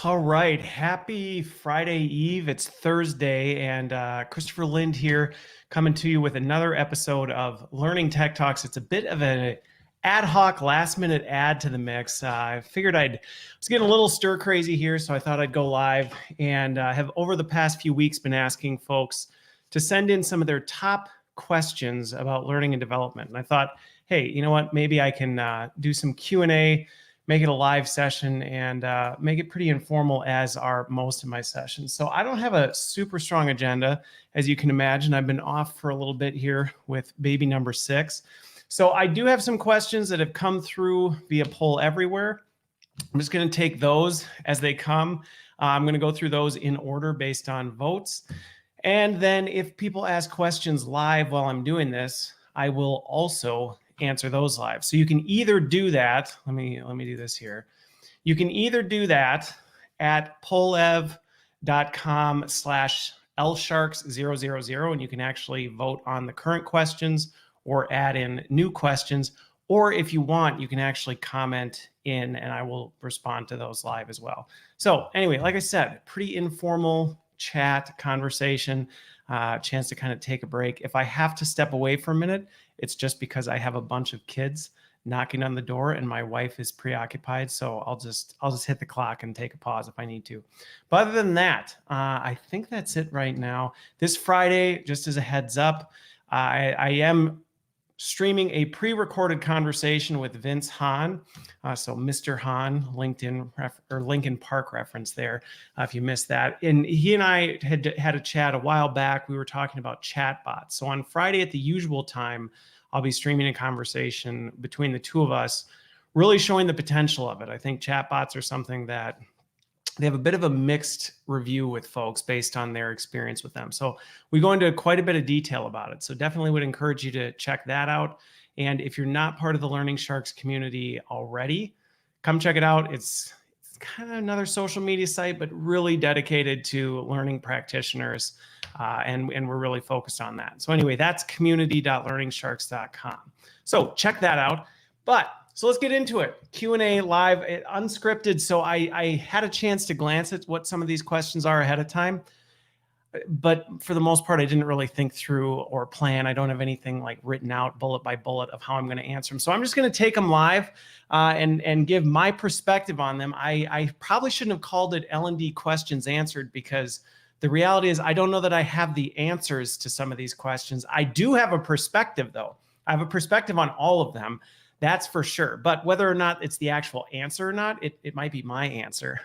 All right. Happy Friday Eve. It's Thursday, and Christopher Lind here coming to you with another episode of Learning Tech Talks. It's a bit of an ad hoc last minute add to the mix. I figured I was getting a little stir crazy here, so I thought I'd go live and have over the past few weeks been asking folks to send in some of their top questions about learning and development. And I thought, hey, you know what? Maybe I can do some Q&A, make it a live session, and make it pretty informal, as are most of my sessions. So I don't have a super strong agenda. As you can imagine, I've been off for a little bit here with baby number 6. So I do have some questions that have come through via Poll Everywhere. I'm just going to take those as they come. I'm going to go through those in order based on votes. And then if people ask questions live while I'm doing this, I will also answer those live. So you can either do that. Let me do this here. You can either do that at pollev.com/lsharks000, and you can actually vote on the current questions or add in new questions. Or if you want, you can actually comment in and I will respond to those live as well. So anyway, like I said, pretty informal chat, conversation, chance to kind of take a break. If I have to step away for a minute, it's just because I have a bunch of kids knocking on the door and my wife is preoccupied. So I'll just hit the clock and take a pause if I need to. But other than that, I think that's it right now. This Friday, just as a heads up, I am streaming a pre-recorded conversation with Vince Hahn. So Mr. Hahn, Lincoln Park reference there, if you missed that. And he and I had a chat a while back. We were talking about chatbots. So on Friday at the usual time, I'll be streaming a conversation between the two of us, really showing the potential of it. I think chatbots are something that they have a bit of a mixed review with folks based on their experience with them. So we go into quite a bit of detail about it. So definitely would encourage you to check that out. And if you're not part of the Learning Sharks community already, come check it out. It's kind of another social media site, but really dedicated to learning practitioners. And we're really focused on that. So anyway, that's community.learningsharks.com. So check that out. So let's get into it. Q&A live, unscripted. So I had a chance to glance at what some of these questions are ahead of time, but for the most part, I didn't really think through or plan. I don't have anything like written out bullet by bullet of how I'm going to answer them. So I'm just going to take them live and give my perspective on them. I probably shouldn't have called it L&D questions answered, because the reality is I don't know that I have the answers to some of these questions. I do have a perspective, though. I have a perspective on all of them. That's for sure. But whether or not it's the actual answer or not, it might be my answer.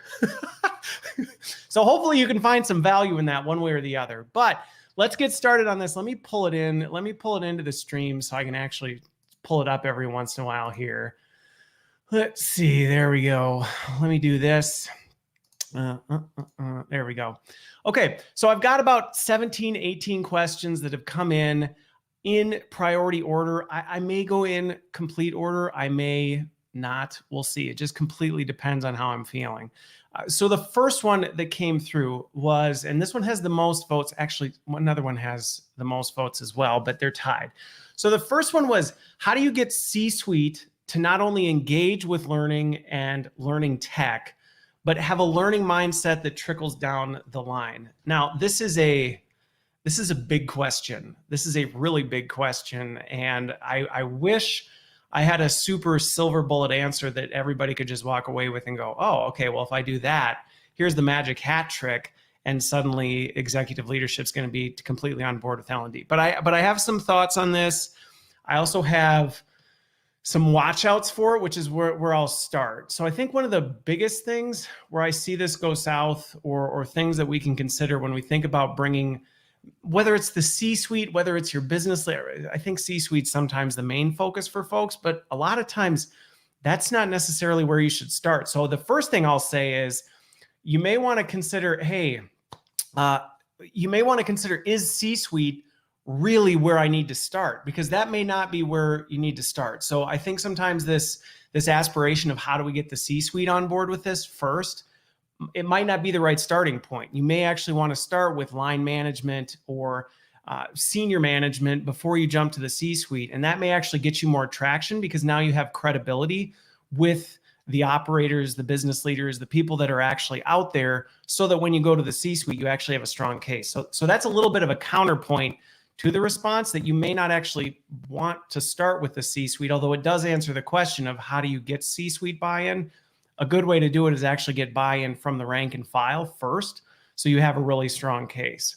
So hopefully you can find some value in that one way or the other. But let's get started on this. Let me pull it in. Let me pull it into the stream so I can actually pull it up every once in a while here. Let's see. There we go. Let me do this. There we go. Okay. So I've got about 17, 18 questions that have come in priority order. I may go in complete order. I may not. We'll see. It just completely depends on how I'm feeling. So the first one that came through was, and this one has the most votes. Actually, another one has the most votes as well, but they're tied. So the first one was, how do you get C-suite to not only engage with learning and learning tech, but have a learning mindset that trickles down the line? Now, this is a big question. This is a really big question. And I wish I had a super silver bullet answer that everybody could just walk away with and go, oh, okay, well, if I do that, here's the magic hat trick, and suddenly executive leadership is going to be completely on board with L&D. But I have some thoughts on this. I also have some watch outs for it, which is where I'll start. So I think one of the biggest things where I see this go south, or things that we can consider when we think about bringing, whether it's the C-suite, whether it's your business layer, I think C-suite's sometimes the main focus for folks, but a lot of times that's not necessarily where you should start. So the first thing I'll say is you may want to consider, is C-suite really where I need to start? Because that may not be where you need to start. So I think sometimes this aspiration of how do we get the C-suite on board with this first, it might not be the right starting point. You may actually want to start with line management or senior management before you jump to the C-suite. And that may actually get you more traction, because now you have credibility with the operators, the business leaders, the people that are actually out there, so that when you go to the C-suite, you actually have a strong case. So that's a little bit of a counterpoint to the response, that you may not actually want to start with the C-suite, although it does answer the question of how do you get C-suite buy-in. A good way to do it is actually get buy-in from the rank and file first, so you have a really strong case.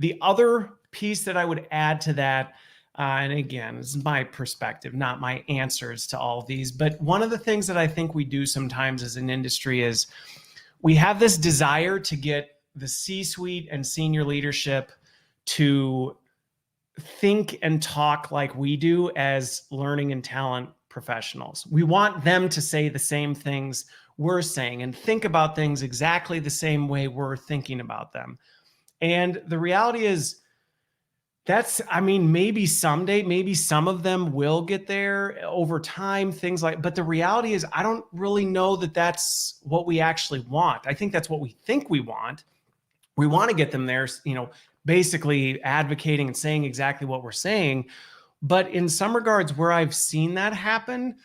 The other piece that I would add to that, and again, this is my perspective, not my answers to all of these, but one of the things that I think we do sometimes as an industry is we have this desire to get the C-suite and senior leadership to think and talk like we do as learning and talent professionals. We want them to say the same things we're saying and think about things exactly the same way we're thinking about them. And the reality is, maybe someday, maybe some of them will get there over time, things like, but the reality is, I don't really know that that's what we actually want. I think that's what we think we want. We want to get them there, basically advocating and saying exactly what we're saying. But in some regards, where I've seen that happen,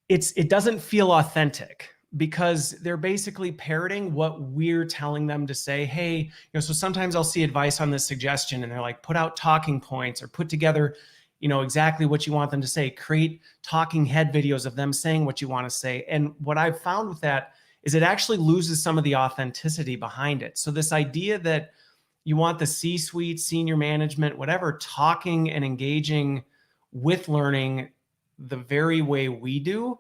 it doesn't feel authentic, because they're basically parroting what we're telling them to say. Hey, so sometimes I'll see advice on this suggestion and they're like, put out talking points, or put together, exactly what you want them to say, create talking head videos of them saying what you want to say. And what I've found with that is it actually loses some of the authenticity behind it. So this idea that you want the C-suite, senior management, whatever, talking and engaging with learning the very way we do,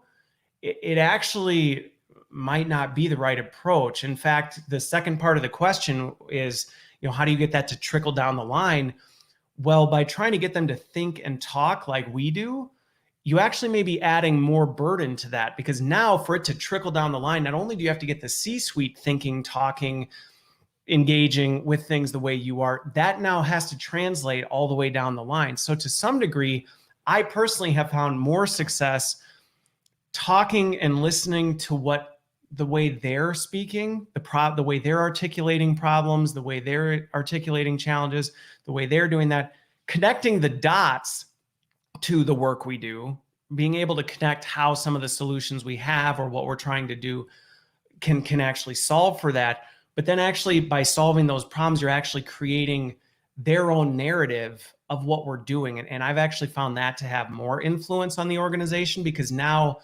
it actually might not be the right approach. In fact, the second part of the question is, how do you get that to trickle down the line? Well, by trying to get them to think and talk like we do, you actually may be adding more burden to that, because now for it to trickle down the line, not only do you have to get the C-suite thinking, talking, engaging with things the way you are, that now has to translate all the way down the line. So to some degree, I personally have found more success talking and listening to the way they're speaking, the way they're articulating problems, the way they're articulating challenges, the way they're doing that, connecting the dots to the work we do, being able to connect how some of the solutions we have or what we're trying to do can actually solve for that. But then actually by solving those problems, you're actually creating their own narrative of what we're doing. And I've actually found that to have more influence on the organization, because now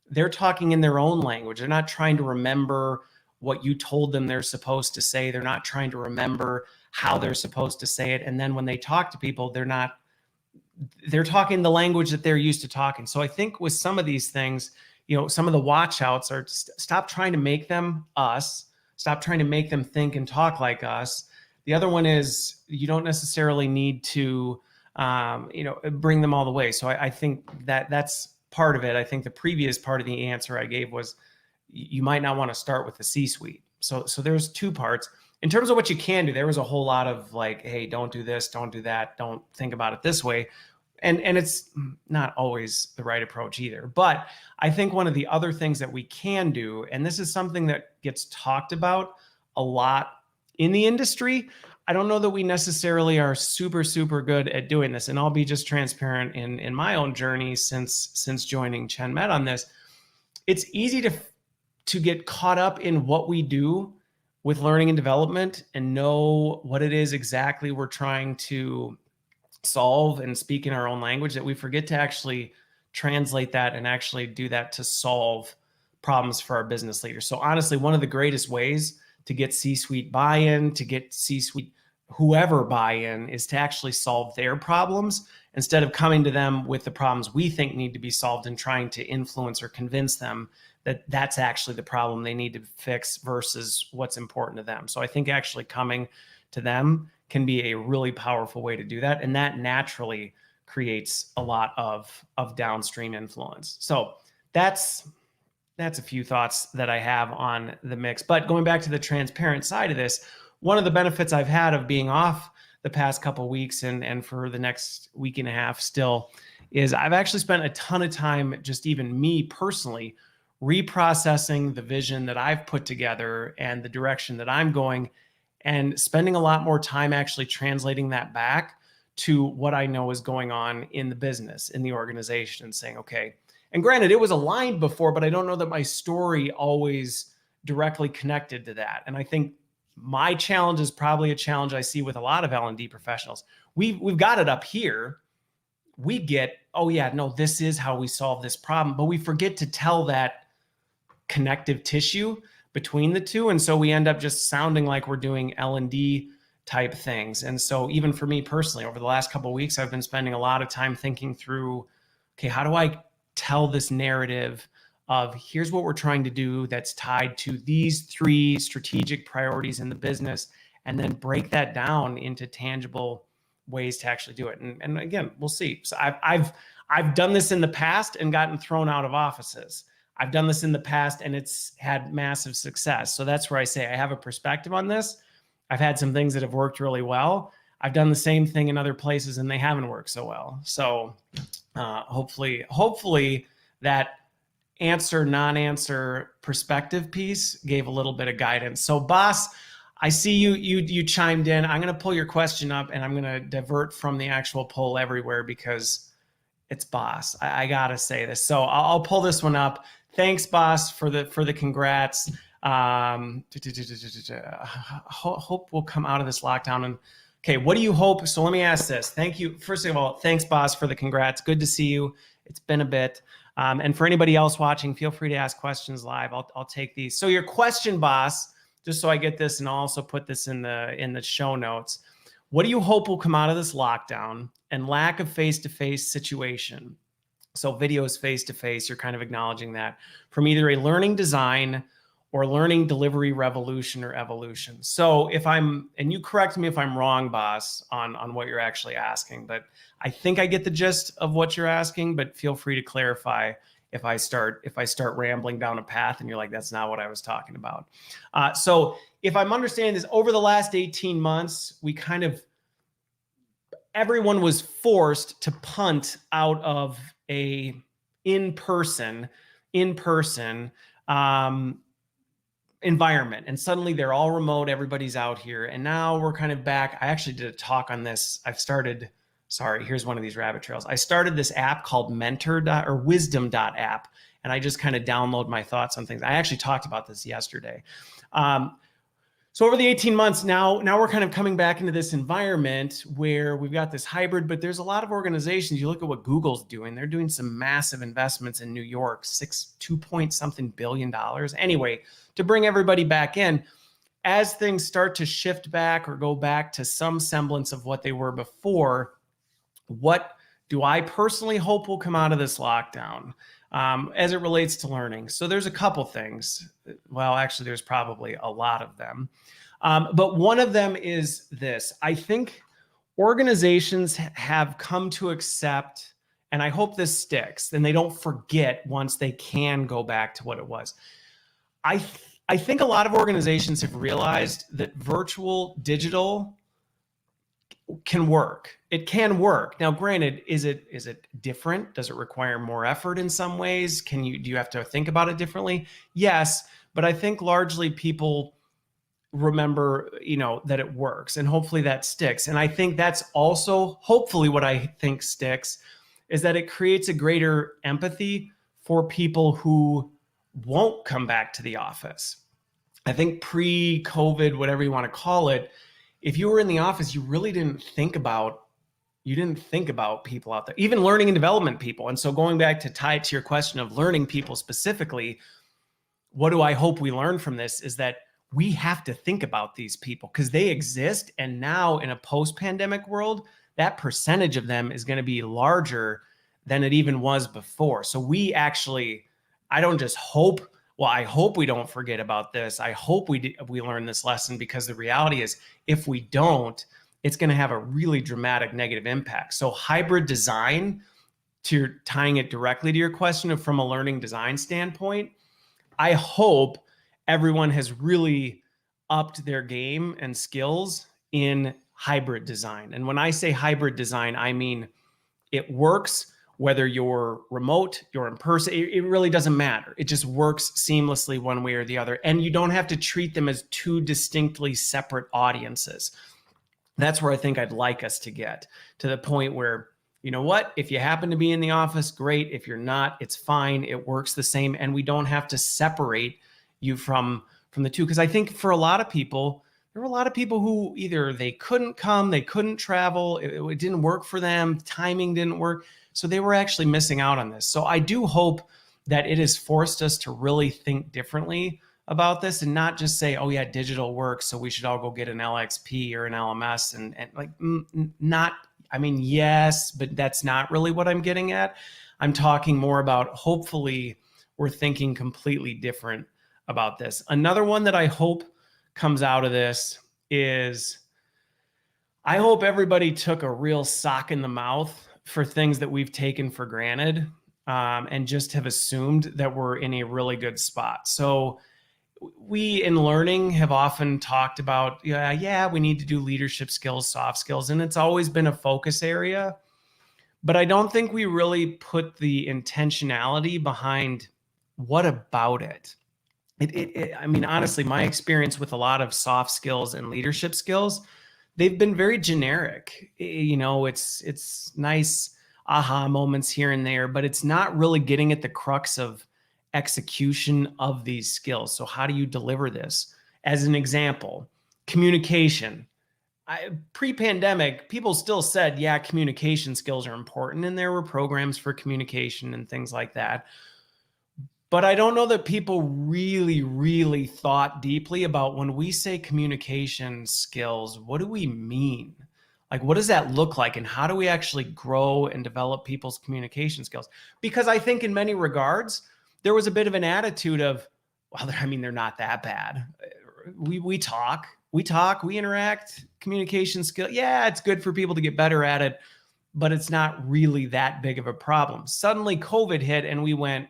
they're talking in their own language. They're not trying to remember what you told them they're supposed to say. They're not trying to remember how they're supposed to say it. And then when they talk to people, they're talking the language that they're used to talking. So I think with some of these things, some of the watch outs are stop trying to make them us, stop trying to make them think and talk like us. The other one is you don't necessarily need to, bring them all the way. So I think that's part of it. I think the previous part of the answer I gave was you might not want to start with the C-suite. So there's two parts. In terms of what you can do, there was a whole lot of like, hey, don't do this, don't do that, don't think about it this way. And it's not always the right approach either. But I think one of the other things that we can do, and this is something that gets talked about a lot in the industry, I don't know that we necessarily are super, super good at doing this. And I'll be just transparent in my own journey since joining ChenMed on this. It's easy to get caught up in what we do with learning and development and know what it is exactly we're trying to solve and speak in our own language, that we forget to actually translate that and actually do that to solve problems for our business leaders. So honestly, one of the greatest ways to get C-suite buy-in, to get C-suite whoever buy-in, is to actually solve their problems instead of coming to them with the problems we think need to be solved and trying to influence or convince them that that's actually the problem they need to fix versus what's important to them. So I think actually coming to them can be a really powerful way to do that. And that naturally creates a lot of downstream influence. So that's a few thoughts that I have on the mix. But going back to the transparent side of this, one of the benefits I've had of being off the past couple of weeks and for the next week and a half still is I've actually spent a ton of time, just even me personally, reprocessing the vision that I've put together and the direction that I'm going, and spending a lot more time actually translating that back to what I know is going on in the business, in the organization, and saying, okay, And granted, it was aligned before, but I don't know that my story always directly connected to that. And I think my challenge is probably a challenge I see with a lot of L&D professionals. We've got it up here. We get, oh yeah, no, this is how we solve this problem, but we forget to tell that connective tissue between the two. And so we end up just sounding like we're doing L&D type things. And so even for me personally, over the last couple of weeks, I've been spending a lot of time thinking through, okay, how do I tell this narrative of here's what we're trying to do that's tied to these 3 strategic priorities in the business, and then break that down into tangible ways to actually do it. And again, we'll see. So I've done this in the past and gotten thrown out of offices. I've done this in the past and it's had massive success. So that's where I say I have a perspective on this. I've had some things that have worked really well. I've done the same thing in other places and they haven't worked so well. So hopefully that answer, non-answer perspective piece gave a little bit of guidance. So boss, I see you chimed in. I'm going to pull your question up and I'm going to divert from the actual poll everywhere because it's boss. I got to say this. So I'll pull this one up. Thanks, boss, for the congrats. Hope we'll come out of this lockdown. And okay, what do you hope? So let me ask this. Thank you. First of all, thanks, boss, for the congrats. Good to see you. It's been a bit. And for anybody else watching, feel free to ask questions live. I'll take these. So your question, boss, just so I get this, and I'll also put this in the show notes. What do you hope will come out of this lockdown and lack of face-to-face situation? So video is face-to-face. You're kind of acknowledging that from either a learning design or learning delivery revolution or evolution. So if and you correct me if I'm wrong, boss, on what you're actually asking, but I think I get the gist of what you're asking, but feel free to clarify if I start rambling down a path and you're like, that's not what I was talking about. So if I'm understanding this, over the last 18 months, everyone was forced to punt out of a in-person environment. And suddenly they're all remote. Everybody's out here. And now we're kind of back. I actually did a talk on this. Here's one of these rabbit trails. I started this app called Wisdom.app. And I just kind of download my thoughts on things. I actually talked about this yesterday. So over the 18 months now we're kind of coming back into this environment where we've got this hybrid, but there's a lot of organizations. You look at what Google's doing. They're doing some massive investments in New York, $2.something billion. Anyway, to bring everybody back in, as things start to shift back or go back to some semblance of what they were before, what do I personally hope will come out of this lockdown as it relates to learning? So there's a couple things. Well, actually, there's probably a lot of them. But one of them is this. I think organizations have come to accept, and I hope this sticks, and they don't forget once they can go back to what it was. I think a lot of organizations have realized that virtual, digital can work. It can work. Now, granted, is it different? Does it require more effort in some ways? Do you have to think about it differently? Yes, but I think largely people remember, that it works, and hopefully that sticks. And I think that's also hopefully what I think sticks is that it creates a greater empathy for people who won't come back to the office. I think pre-COVID, whatever you want to call it, if you were in the office, you really didn't think about people out there, even learning and development people. And so going back to tie it to your question of learning people specifically, what do I hope we learn from this is that we have to think about these people because they exist. And now in a post-pandemic world, that percentage of them is going to be larger than it even was before. So we actually, I don't just hope, well, I hope we don't forget about this. I hope we learn this lesson, because the reality is if we don't, it's going to have a really dramatic negative impact. So hybrid design, to tying it directly to your question of from a learning design standpoint, I hope everyone has really upped their game and skills in hybrid design. And when I say hybrid design, I mean it works whether you're remote, you're in person, it really doesn't matter. It just works seamlessly one way or the other. And you don't have to treat them as two distinctly separate audiences. That's where I think I'd like us to get to the point where you know what? If you happen to be in the office, great. If you're not, it's fine. It works the same. And we don't have to separate you from the two. Because I think for a lot of people, there were a lot of people who either they couldn't come, they couldn't travel, it didn't work for them, timing didn't work. So they were actually missing out on this. So I do hope that it has forced us to really think differently about this and not just say, oh yeah, digital works, so we should all go get an LXP or an LMS and like not, I mean, yes, but that's not really what I'm getting at. I'm talking more about hopefully we're thinking completely different about this. Another one that I hope comes out of this is I hope everybody took a real sock in the mouth for things that we've taken for granted and just have assumed that we're in a really good spot. So we in learning have often talked about, yeah, we need to do leadership skills, soft skills, and it's always been a focus area. But I don't think we really put the intentionality behind what about it. I mean, honestly, my experience with a lot of soft skills and leadership skills, they've been very generic. It's nice aha moments here and there, but it's not really getting at the crux of execution of these skills. So how do you deliver this? As an example, communication. Pre-pandemic, people still said, yeah, communication skills are important, and there were programs for communication and things like that. But I don't know that people really, really thought deeply about when we say communication skills, what do we mean? Like, what does that look like? And how do we actually grow and develop people's communication skills? Because I think in many regards, there was a bit of an attitude of, well, I mean, they're not that bad. We talk, we interact, communication skill. Yeah, it's good for people to get better at it, but it's not really that big of a problem. Suddenly COVID hit and we went,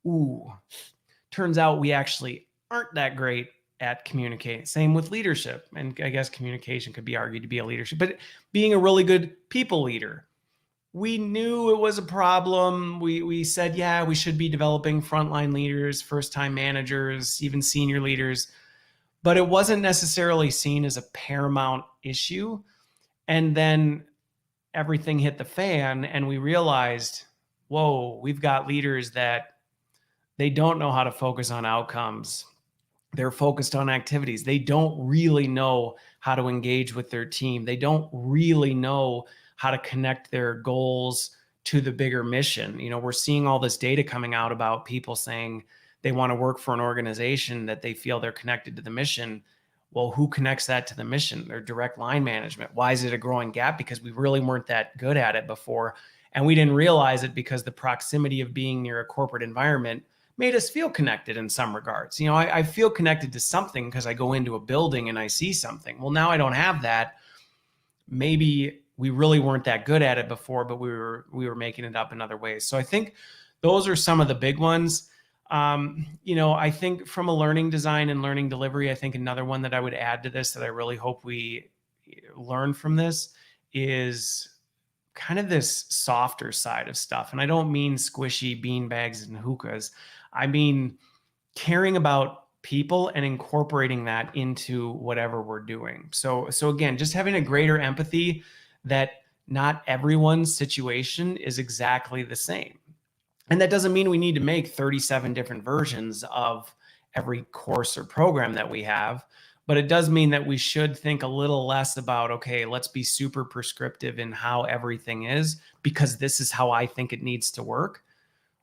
ooh, turns out we actually aren't that great at communicating. Same with leadership. And I guess communication could be argued to be a leadership, but being a really good people leader. We knew it was a problem. We said, yeah, we should be developing frontline leaders, first-time managers, even senior leaders, but it wasn't necessarily seen as a paramount issue. And then everything hit the fan and we realized, whoa, we've got leaders that they don't know how to focus on outcomes. They're focused on activities. They don't really know how to engage with their team. They don't really know how to connect their goals to the bigger mission. We're seeing all this data coming out about people saying they want to work for an organization that they feel they're connected to the mission. Well, who connects that to the mission? Their direct line management. Why is it a growing gap? Because we really weren't that good at it before. And we didn't realize it because the proximity of being near a corporate environment made us feel connected in some regards. I feel connected to something because I go into a building and I see something. Well, now I don't have that. Maybe we really weren't that good at it before, but we were making it up in other ways. So I think those are some of the big ones. I think from a learning design and learning delivery, I think another one that I would add to this that I really hope we learn from this is kind of this softer side of stuff. And I don't mean squishy beanbags and hookahs. I mean caring about people and incorporating that into whatever we're doing. So again, just having a greater empathy that not everyone's situation is exactly the same. And that doesn't mean we need to make 37 different versions of every course or program that we have, but it does mean that we should think a little less about, okay, let's be super prescriptive in how everything is, because this is how I think it needs to work.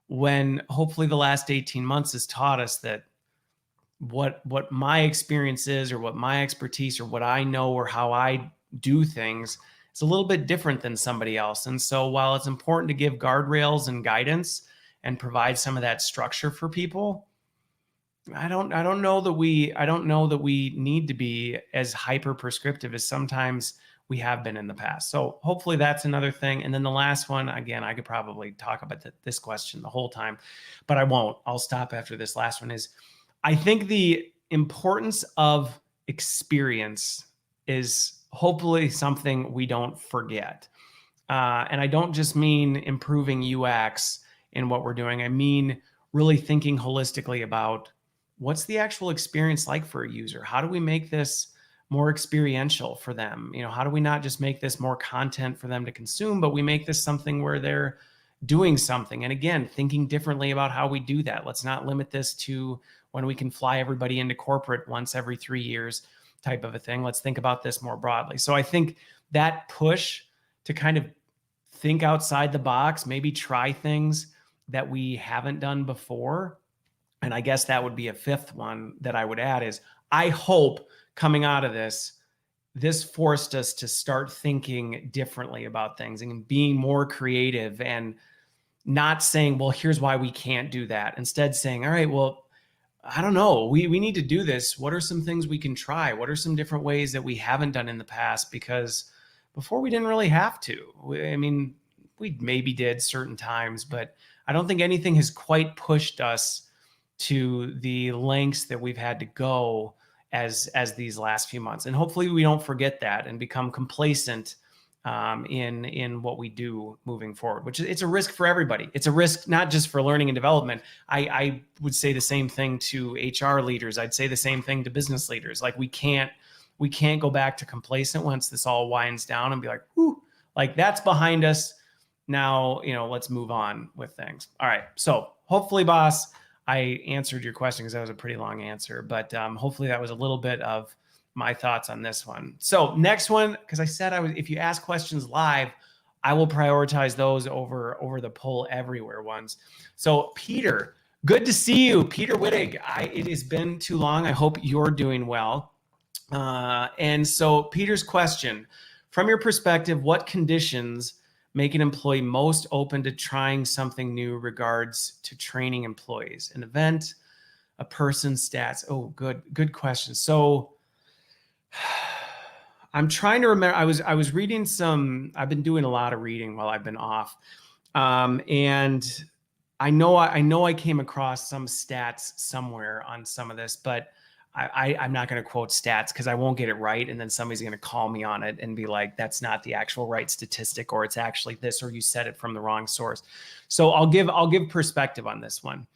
When hopefully the last 18 months has taught us that what my experience is, or what my expertise, or what I know, or how I do things, is a little bit different than somebody else. And so while it's important to give guardrails and guidance and provide some of that structure for people, I don't know that we need to be as hyper prescriptive as sometimes we have been in the past. So hopefully that's another thing. And then the last one, again, I could probably talk about this question the whole time, but I won't. I'll stop after this last one. Is I think the importance of experience is hopefully something we don't forget. And I don't just mean improving UX in what we're doing. I mean really thinking holistically about what's the actual experience like for a user? How do we make this more experiential for them? How do we not just make this more content for them to consume, but we make this something where they're doing something? And again, thinking differently about how we do that. Let's not limit this to when we can fly everybody into corporate once every 3 years type of a thing. Let's think about this more broadly. So I think that push to kind of think outside the box, maybe try things that we haven't done before. And I guess that would be a fifth one that I would add is, I hope coming out of this forced us to start thinking differently about things and being more creative, and not saying, well, here's why we can't do that. Instead saying, all right, well, I don't know, we need to do this. What are some things we can try? What are some different ways that we haven't done in the past? Because before we didn't really have to. We maybe did certain times, but I don't think anything has quite pushed us to the lengths that we've had to go as these last few months. And hopefully we don't forget that and become complacent in what we do moving forward, which it's a risk for everybody. It's a risk not just for learning and development. I would say the same thing to HR leaders. I'd say the same thing to business leaders. Like we can't go back to complacent once this all winds down and be like, whew, like that's behind us. Now, let's move on with things. All right. So hopefully, boss, I answered your question, because that was a pretty long answer, but hopefully that was a little bit of my thoughts on this one. So next one, because I said if you ask questions live, I will prioritize those over the poll everywhere ones. So Peter, good to see you. Peter Wittig, it has been too long. I hope you're doing well. And so Peter's question, from your perspective, what conditions make an employee most open to trying something new regards to training employees? An event, a person, stats? Oh, good question. So I'm trying to remember. I was reading I've been doing a lot of reading while I've been off. And I know I came across some stats somewhere on some of this, but I'm not going to quote stats because I won't get it right. And then somebody's going to call me on it and be like, that's not the actual right statistic, or it's actually this, or you said it from the wrong source. So I'll give perspective on this one.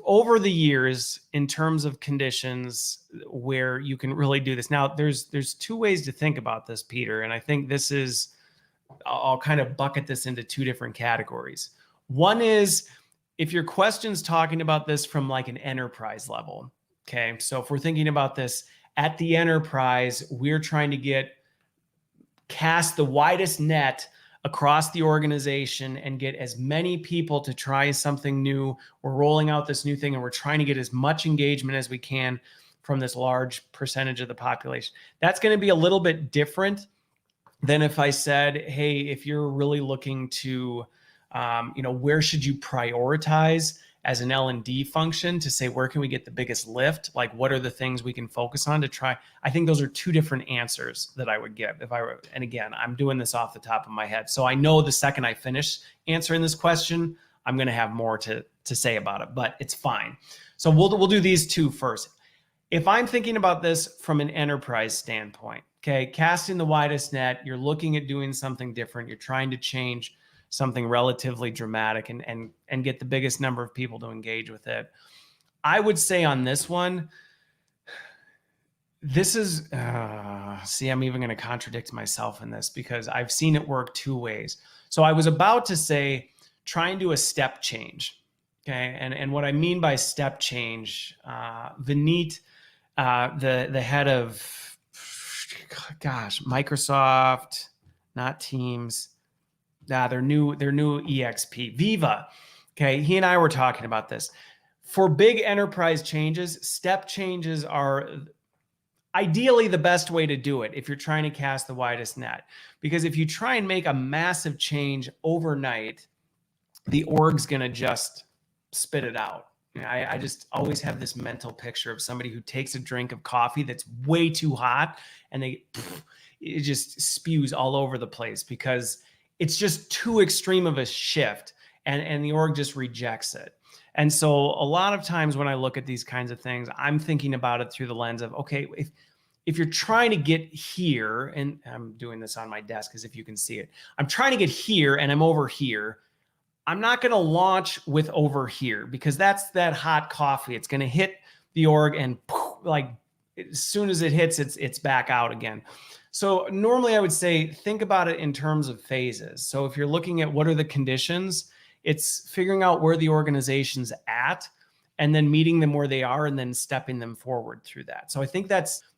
Over the years, in terms of conditions where you can really do this. Now, there's two ways to think about this, Peter. And I think I'll kind of bucket this into two different categories. One is if your question's talking about this from like an enterprise level. Okay, so if we're thinking about this at the enterprise, we're trying to cast the widest net across the organization and get as many people to try something new. We're rolling out this new thing and we're trying to get as much engagement as we can from this large percentage of the population. That's going to be a little bit different than if I said, hey, if you're really looking to, where should you prioritize as an L&D function to say, where can we get the biggest lift? Like, what are the things we can focus on to try? I think those are two different answers that I would give and again, I'm doing this off the top of my head. So I know the second I finish answering this question, I'm going to have more to say about it, but it's fine. So we'll do these two first. If I'm thinking about this from an enterprise standpoint, okay, casting the widest net, you're looking at doing something different. You're trying to change something relatively dramatic and get the biggest number of people to engage with it. I would say on this one, this is, I'm even going to contradict myself in this because I've seen it work two ways. So I was about to say, try and do a step change. Okay. And what I mean by step change, Vineet, the head of, Microsoft, not Teams, their new EXP, Viva. Okay, he and I were talking about this. For big enterprise changes, step changes are ideally the best way to do it if you're trying to cast the widest net. Because if you try and make a massive change overnight, the org's going to just spit it out. I just always have this mental picture of somebody who takes a drink of coffee that's way too hot and it just spews all over the place because it's just too extreme of a shift and the org just rejects it. And so a lot of times when I look at these kinds of things, I'm thinking about it through the lens of, okay, if you're trying to get here, and I'm doing this on my desk as if you can see it, I'm trying to get here and I'm over here, I'm not going to launch with over here because that's that hot coffee. It's going to hit the org and as soon as it hits, it's back out again. So normally I would say, think about it in terms of phases. So if you're looking at what are the conditions, it's figuring out where the organization's at and then meeting them where they are and then stepping them forward through that. So I think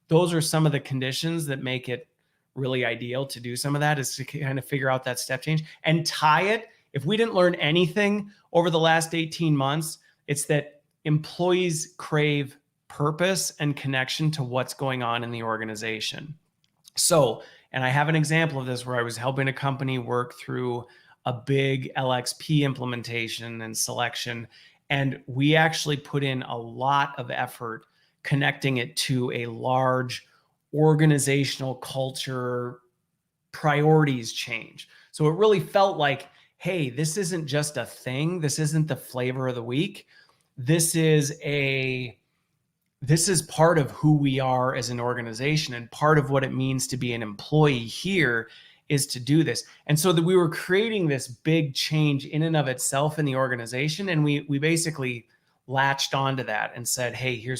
those are some of the conditions that make it really ideal to do some of that, is to kind of figure out that step change and tie it. If we didn't learn anything over the last 18 months, it's that employees crave purpose and connection to what's going on in the organization. So, and I have an example of this where I was helping a company work through a big LXP implementation and selection. And we actually put in a lot of effort connecting it to a large organizational culture priorities change. So it really felt like, hey, this isn't just a thing. This isn't the flavor of the week. This is part of who we are as an organization, and part of what it means to be an employee here is to do this. And so that we were creating this big change in and of itself in the organization. And we basically latched onto that and said, hey,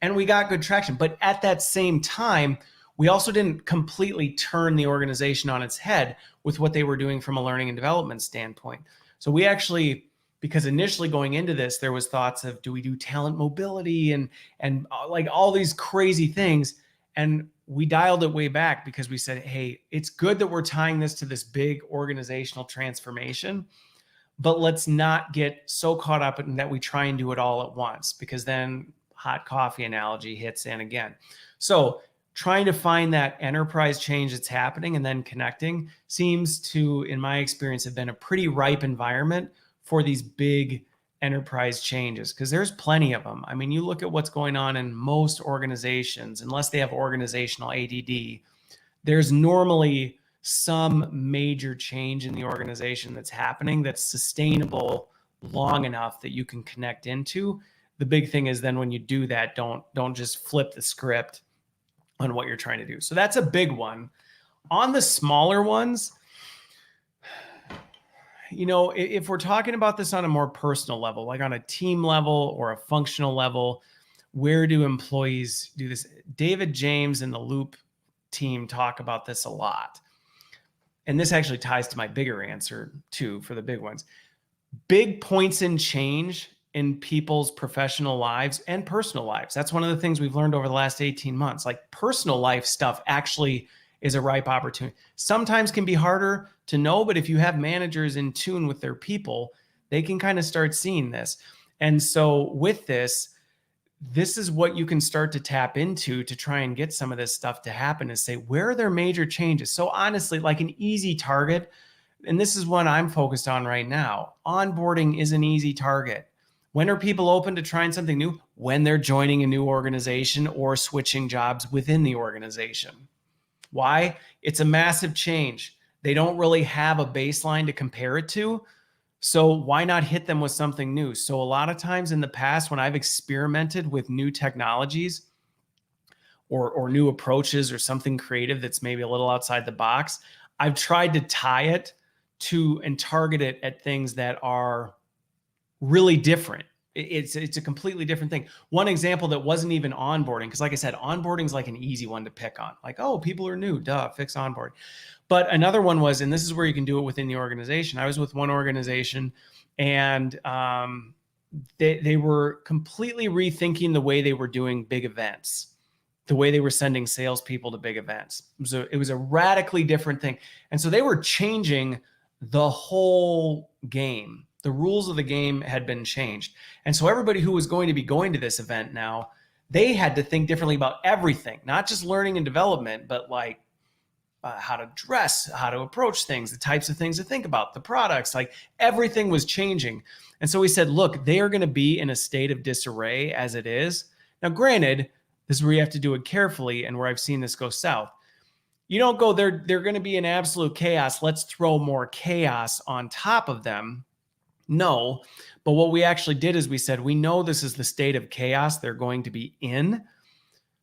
and we got good traction. But at that same time, we also didn't completely turn the organization on its head with what they were doing from a learning and development standpoint. So we actually, because initially going into this, there was thoughts of, do we do talent mobility and like all these crazy things? And we dialed it way back because we said, hey, it's good that we're tying this to this big organizational transformation, but let's not get so caught up in that we try and do it all at once, because then hot coffee analogy hits in again. So trying to find that enterprise change that's happening and then connecting seems to, in my experience, have been a pretty ripe environment for these big enterprise changes, because there's plenty of them. I mean, you look at what's going on in most organizations, unless they have organizational ADD, there's normally some major change in the organization that's happening that's sustainable long enough that you can connect into. The big thing is then when you do that, don't just flip the script on what you're trying to do. So that's a big one. On the smaller ones, if we're talking about this on a more personal level, like on a team level or a functional level, where do employees do this? David James and the Loop team talk about this a lot. And this actually ties to my bigger answer too, for the big ones. Big points in change in people's professional lives and personal lives. That's one of the things we've learned over the last 18 months. Like, personal life stuff actually is a ripe opportunity. Sometimes can be harder to know, but if you have managers in tune with their people, they can kind of start seeing this. And so with this is what you can start to tap into to try and get some of this stuff to happen, is say, where are there major changes? So honestly, like an easy target, and this is what I'm focused on right now, onboarding is an easy target. When are people open to trying something new? When they're joining a new organization or switching jobs within the organization. Why? It's a massive change. They don't really have a baseline to compare it to. So why not hit them with something new? So a lot of times in the past, when I've experimented with new technologies or new approaches or something creative that's maybe a little outside the box, I've tried to tie it to and target it at things that are really different. It's a completely different thing. One example that wasn't even onboarding, because like I said, onboarding is like an easy one to pick on. Like, oh, people are new, duh, fix onboard. But another one was, and this is where you can do it within the organization. I was with one organization, and they were completely rethinking the way they were doing big events, the way they were sending salespeople to big events. It was a radically different thing. And so they were changing the whole game. The rules of the game had been changed. And so everybody who was going to be going to this event now, they had to think differently about everything, not just learning and development, but like how to dress, how to approach things, the types of things to think about, the products, like everything was changing. And so we said, look, they are going to be in a state of disarray as it is. Now, granted, this is where you have to do it carefully and where I've seen this go south. You don't go, they're going to be in absolute chaos. Let's throw more chaos on top of them. No, but what we actually did is we said, we know this is the state of chaos they're going to be in.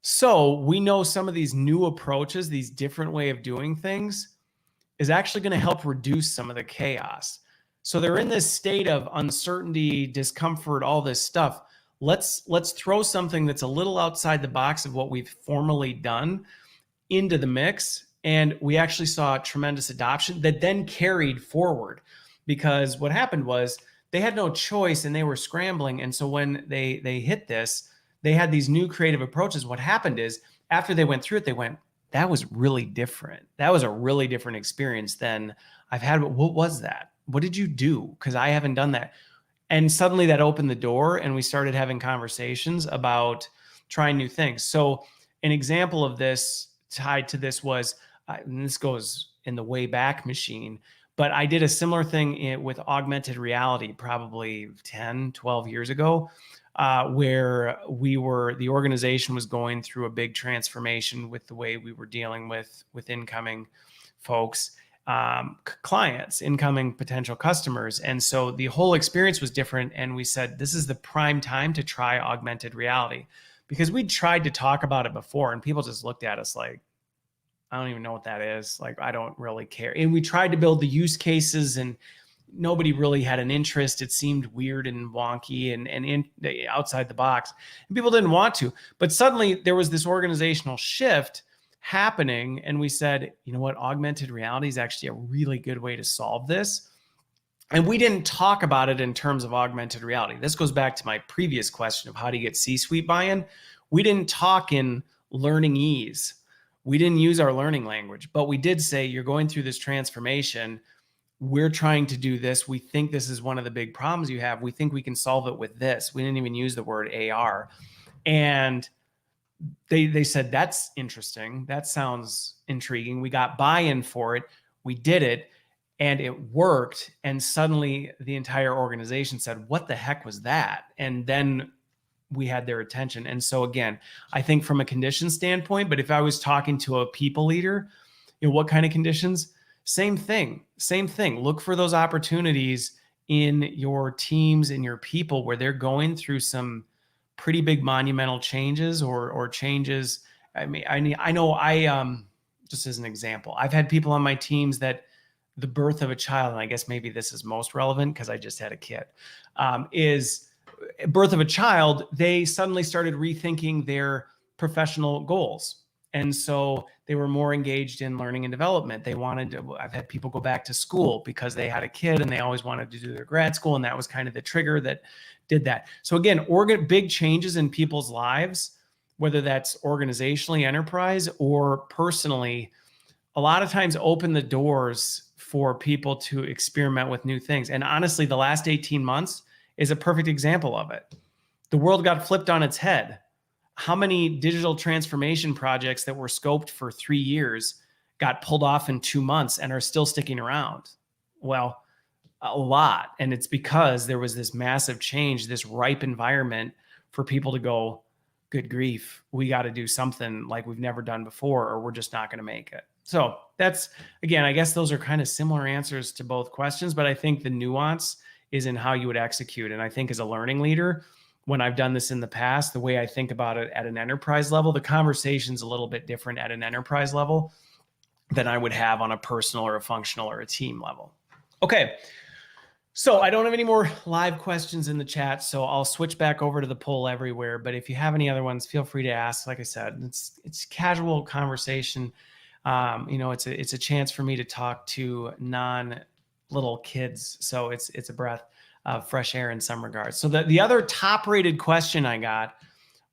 So we know some of these new approaches, these different way of doing things is actually going to help reduce some of the chaos. So they're in this state of uncertainty, discomfort, all this stuff. let's throw something that's a little outside the box of what we've formally done into the mix. And we actually saw tremendous adoption that then carried forward, because what happened was they had no choice and they were scrambling. And so when they hit this, they had these new creative approaches. What happened is after they went through it, they went, that was really different. That was a really different experience than I've had. What was that? What did you do? Because I haven't done that. And suddenly that opened the door and we started having conversations about trying new things. So an example of this tied to this was, and this goes in the way back machine, but I did a similar thing with augmented reality probably 10, 12 years ago, where the organization was going through a big transformation with the way we were dealing with incoming folks, clients, incoming potential customers. And so the whole experience was different. And we said, this is the prime time to try augmented reality, because we'd tried to talk about it before and people just looked at us like, I don't even know what that is. Like, I don't really care. And we tried to build the use cases and nobody really had an interest. It seemed weird and wonky and outside the box, and people didn't want to. But suddenly there was this organizational shift happening. And we said, you know what, augmented reality is actually a really good way to solve this. And we didn't talk about it in terms of augmented reality. This goes back to my previous question of how do you get C-suite buy-in? We didn't talk in learning ease. We didn't use our learning language, but we did say, you're going through this transformation. We're trying to do this. We think this is one of the big problems you have. We think we can solve it with this. We didn't even use the word AR. And they said, that's interesting. That sounds intriguing. We got buy-in for it. We did it and it worked. And suddenly the entire organization said, what the heck was that? And then we had their attention. And so again, I think from a condition standpoint, but if I was talking to a people leader, you know, what kind of conditions? Same thing. Look for those opportunities in your teams, in your people, where they're going through some pretty big monumental changes or changes. I know just as an example, I've had people on my teams that the birth of a child, and I guess maybe this is most relevant because I just had a kid, is birth of a child. They suddenly started rethinking their professional goals. And so they were more engaged in learning and development. I've had people go back to school because they had a kid and they always wanted to do their grad school. And that was kind of the trigger that did that. So again, big changes in people's lives, whether that's organizationally, enterprise, or personally, a lot of times open the doors for people to experiment with new things. And honestly, the last 18 months is a perfect example of it. The world got flipped on its head. How many digital transformation projects that were scoped for 3 years got pulled off in 2 months and are still sticking around? Well, a lot. And it's because there was this massive change, this ripe environment for people to go, good grief, we got to do something like we've never done before, or we're just not going to make it. So that's, again, I guess those are kind of similar answers to both questions, but I think the nuance is in how you would execute. And I think as a learning leader, when I've done this in the past, the way I think about it at an enterprise level, the conversation's a little bit different at an enterprise level than I would have on a personal or a functional or a team level. Okay. So I don't have any more live questions in the chat, so I'll switch back over to the poll everywhere. But if you have any other ones, feel free to ask. Like I said, it's casual conversation. It's a chance for me to talk to non-little kids. So it's a breath of fresh air in some regards. So the other top rated question I got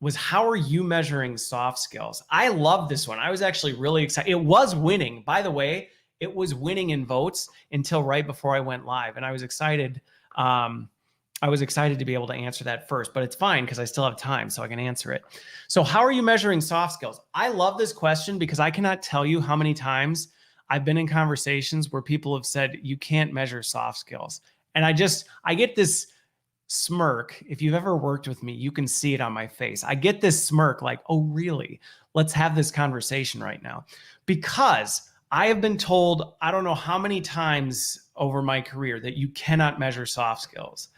was, how are you measuring soft skills? I love this one. I was actually really excited. It was winning, by the way. It was winning in votes until right before I went live. And I was excited. I was excited to be able to answer that first, but it's fine because I still have time, so I can answer it. So how are you measuring soft skills? I love this question because I cannot tell you how many times I've been in conversations where people have said, you can't measure soft skills. And I get this smirk. If you've ever worked with me, you can see it on my face. I get this smirk like, oh, really? Let's have this conversation right now. Because I have been told, I don't know how many times over my career, that you cannot measure soft skills.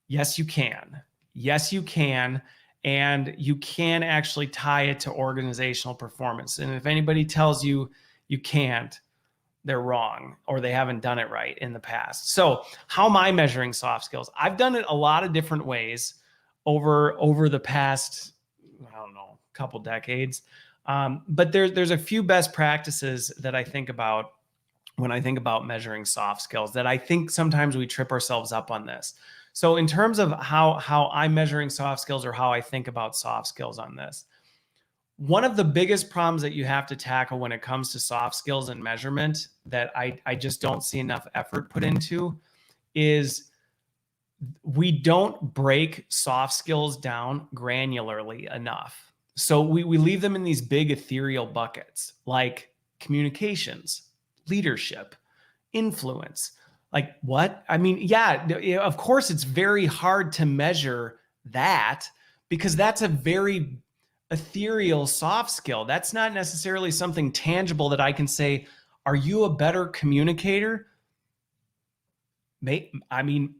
Yes, you can. Yes, you can. And you can actually tie it to organizational performance. And if anybody tells you you can't, they're wrong, or they haven't done it right in the past. So how am I measuring soft skills? I've done it a lot of different ways over the past, I don't know, couple decades. But there's a few best practices that I think about when I think about measuring soft skills that I think sometimes we trip ourselves up on this. So in terms of how I'm measuring soft skills or how I think about soft skills on this, one of the biggest problems that you have to tackle when it comes to soft skills and measurement that I just don't see enough effort put into is we don't break soft skills down granularly enough. So we leave them in these big ethereal buckets like communications, leadership, influence. Like what? I mean, yeah, of course it's very hard to measure that because that's a very ethereal soft skill. That's not necessarily something tangible that I can say, are you a better communicator? I mean,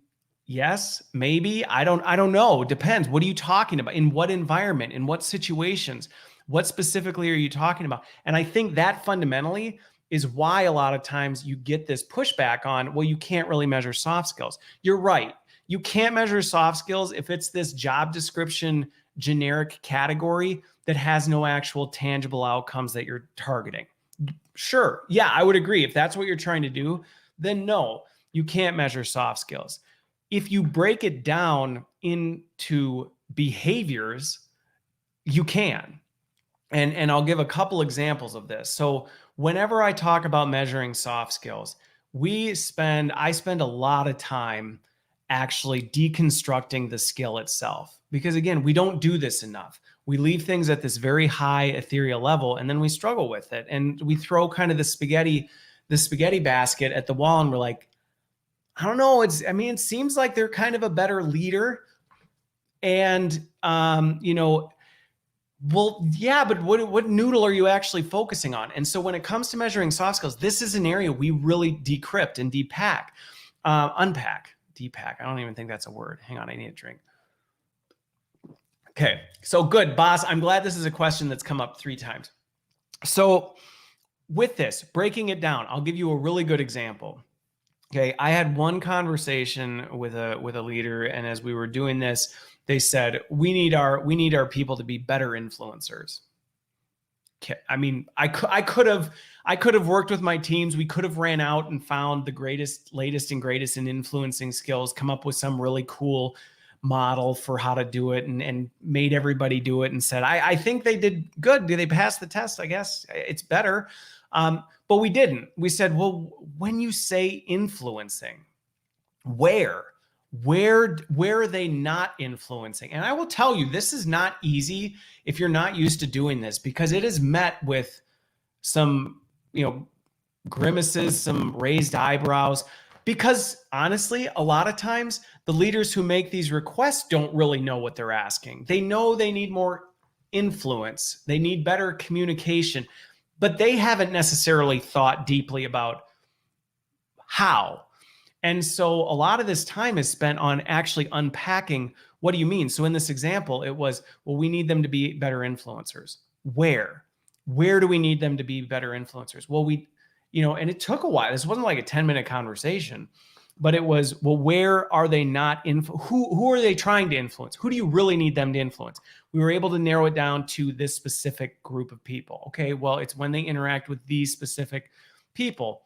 yes, maybe. I don't know. Depends. What are you talking about? In what environment? In what situations? What specifically are you talking about? And I think that fundamentally is why a lot of times you get this pushback on, well, you can't really measure soft skills. You're right. You can't measure soft skills if it's this job description generic category that has no actual tangible outcomes that you're targeting. Sure. Yeah, I would agree. If that's what you're trying to do, then no, you can't measure soft skills. If you break it down into behaviors, you can. And I'll give a couple examples of this. So whenever I talk about measuring soft skills, I spend a lot of time actually deconstructing the skill itself. Because again, we don't do this enough. We leave things at this very high ethereal level and then we struggle with it. And we throw kind of the spaghetti basket at the wall and we're like, I don't know. It seems like they're kind of a better leader. And, well, yeah, but what noodle are you actually focusing on? And so when it comes to measuring soft skills, this is an area we really decrypt and unpack. Depack. I don't even think that's a word. Hang on, I need a drink. Okay, so good, boss. I'm glad this is a question that's come up 3 times. So with this, breaking it down, I'll give you a really good example. Okay, I had one conversation with a leader, and as we were doing this, they said, we need our people to be better influencers. Okay, I mean, I could have worked with my teams. We could have ran out and found the latest and greatest in influencing skills, come up with some really cool model for how to do it and made everybody do it and said, I think they did good. Did they pass the test? I guess it's better. But we didn't. We said, well, when you say influencing, where are they not influencing? And I will tell you, this is not easy if you're not used to doing this, because it is met with some, grimaces, some raised eyebrows, because honestly, a lot of times the leaders who make these requests don't really know what they're asking. They know they need more influence. They need better communication, but they haven't necessarily thought deeply about how. And so a lot of this time is spent on actually unpacking, what do you mean? So in this example, it was, well, we need them to be better influencers. Where do we need them to be better influencers? Well, and it took a while. This wasn't like a 10-minute conversation, but it was, well, where are they not who are they trying to influence? Who do you really need them to influence? We were able to narrow it down to this specific group of people. Okay, well, it's when they interact with these specific people.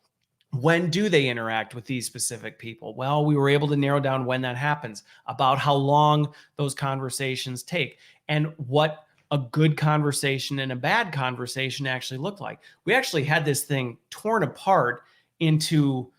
When do they interact with these specific people? Well, we were able to narrow down when that happens, about how long those conversations take, and what a good conversation and a bad conversation actually look like. We actually had this thing torn apart into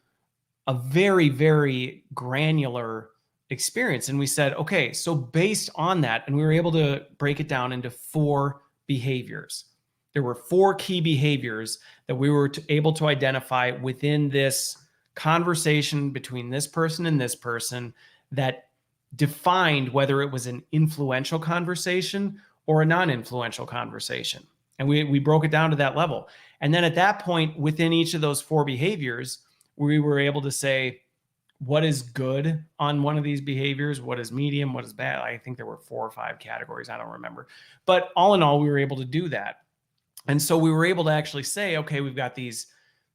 a very, very granular experience. And we said, okay, so based on that, and we were able to break it down into 4 behaviors. There were 4 key behaviors that we were able to identify within this conversation between this person and this person that defined whether it was an influential conversation or a non-influential conversation. And we broke it down to that level. And then at that point, within each of those 4 behaviors, we were able to say, what is good on one of these behaviors? What is medium? What is bad? I think there were 4 or 5 categories. I don't remember. But all in all, we were able to do that. And so we were able to actually say, okay, we've got these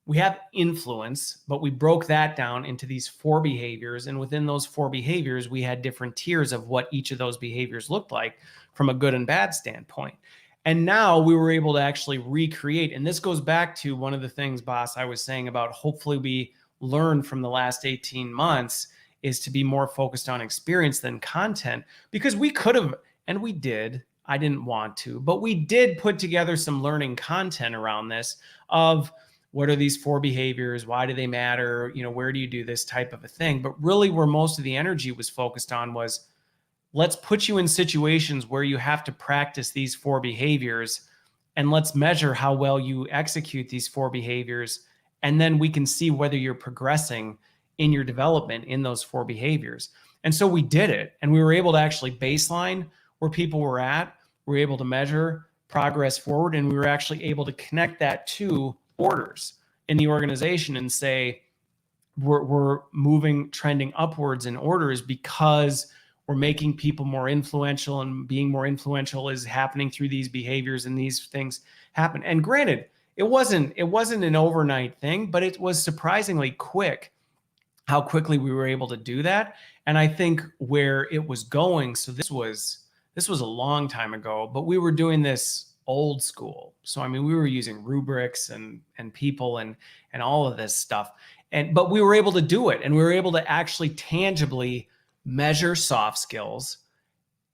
we have influence, but we broke that down into these 4 behaviors. And within those 4 behaviors, we had different tiers of what each of those behaviors looked like from a good and bad standpoint. And now we were able to actually recreate. And this goes back to one of the things, boss, I was saying about hopefully we learned from the last 18 months is to be more focused on experience than content, because we could have, and we did, I didn't want to, but we did put together some learning content around this of what are these 4 behaviors? Why do they matter? Where do you do this type of a thing? But really where most of the energy was focused on was, let's put you in situations where you have to practice these 4 behaviors, and let's measure how well you execute these 4 behaviors. And then we can see whether you're progressing in your development in those 4 behaviors. And so we did it, and we were able to actually baseline where people were at. We were able to measure progress forward, and we were actually able to connect that to orders in the organization and say, we're moving, trending upwards in orders because we're making people more influential, and being more influential is happening through these behaviors, and these things happen. And granted, it wasn't an overnight thing, but it was surprisingly quick how quickly we were able to do that. And I think where it was going, so this was a long time ago, but we were doing this old school. So, I mean, we were using rubrics and people and all of this stuff. But we were able to do it, and we were able to actually tangibly measure soft skills,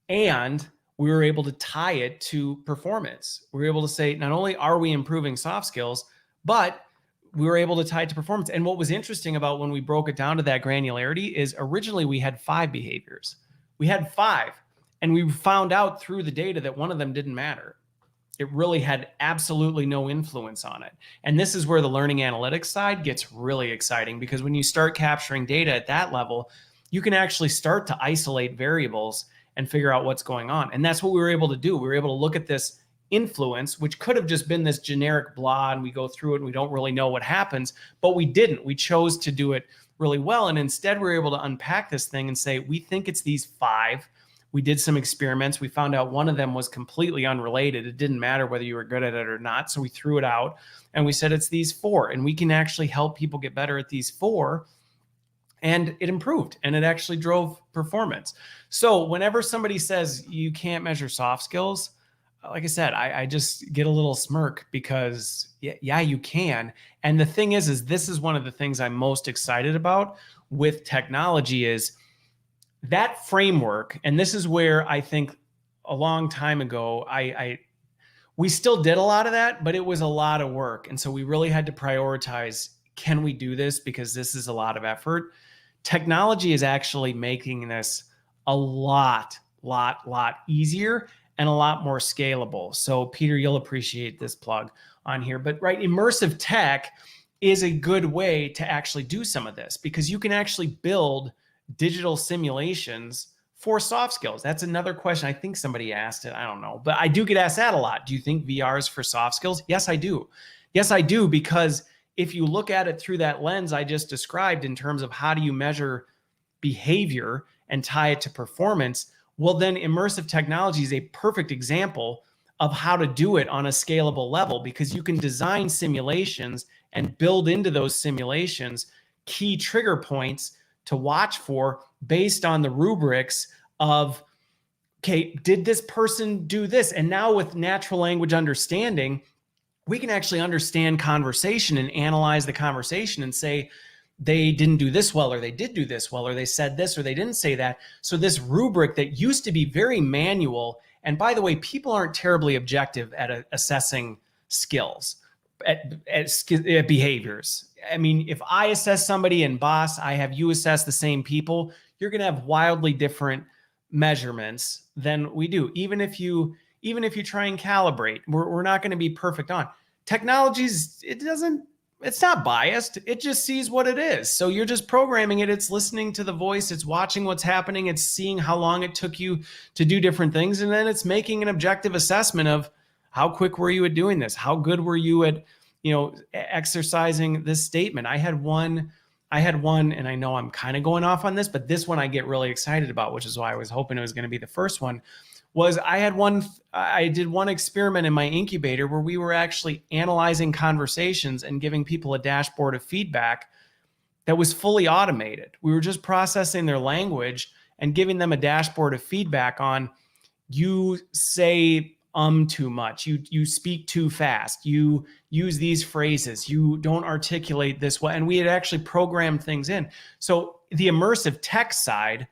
and we were able to tie it to performance. We were able to say, not only are we improving soft skills, but we were able to tie it to performance. And what was interesting about when we broke it down to that granularity is originally we had 5 behaviors. We had 5, and we found out through the data that one of them didn't matter. It really had absolutely no influence on it. And this is where the learning analytics side gets really exciting, because when you start capturing data at that level, you can actually start to isolate variables and figure out what's going on. And that's what we were able to do. We were able to look at this influence, which could have just been this generic blah, and we go through it and we don't really know what happens, but we didn't. We chose to do it really well. And instead we were able to unpack this thing and say, we think it's these 5. We did some experiments. We found out one of them was completely unrelated. It didn't matter whether you were good at it or not. So we threw it out and we said, it's these 4, and we can actually help people get better at these 4. And it improved, and it actually drove performance. So whenever somebody says you can't measure soft skills, like I said, I just get a little smirk, because yeah, you can. And the thing is this is one of the things I'm most excited about with technology is that framework. And this is where I think a long time ago, we still did a lot of that, but it was a lot of work. And so we really had to prioritize, can we do this? Because this is a lot of effort. Technology is actually making this a lot easier and a lot more scalable. So Peter, you'll appreciate this plug on here, but right, immersive tech is a good way to actually do some of this, because you can actually build digital simulations for soft skills. That's another question. I think somebody asked it. I don't know, but I do get asked that a lot. Do you think VR is for soft skills? Yes, I do. Yes, I do, because if you look at it through that lens I just described in terms of how do you measure behavior and tie it to performance, well, then immersive technology is a perfect example of how to do it on a scalable level, because you can design simulations and build into those simulations key trigger points to watch for based on the rubrics of, okay, did this person do this? And now with natural language understanding, we can actually understand conversation and analyze the conversation and say, they didn't do this well, or they did do this well, or they said this, or they didn't say that. So this rubric that used to be very manual, and by the way, people aren't terribly objective at assessing skills, at behaviors. I mean, if I assess somebody and boss, I have you assess the same people, you're going to have wildly different measurements than we do. Even if you try and calibrate, we're not going to be perfect on. Technologies, it's not biased. It just sees what it is. So you're just programming it. It's listening to the voice. It's watching what's happening. It's seeing how long it took you to do different things. And then it's making an objective assessment of how quick were you at doing this? How good were you at, exercising this statement? I had one, and I know I'm kind of going off on this, but this one I get really excited about, which is why I was hoping it was going to be the first one, was I did one experiment in my incubator where we were actually analyzing conversations and giving people a dashboard of feedback that was fully automated. We were just processing their language and giving them a dashboard of feedback on, you say too much, you speak too fast, you use these phrases, you don't articulate this way. And we had actually programmed things in. So the immersive text side,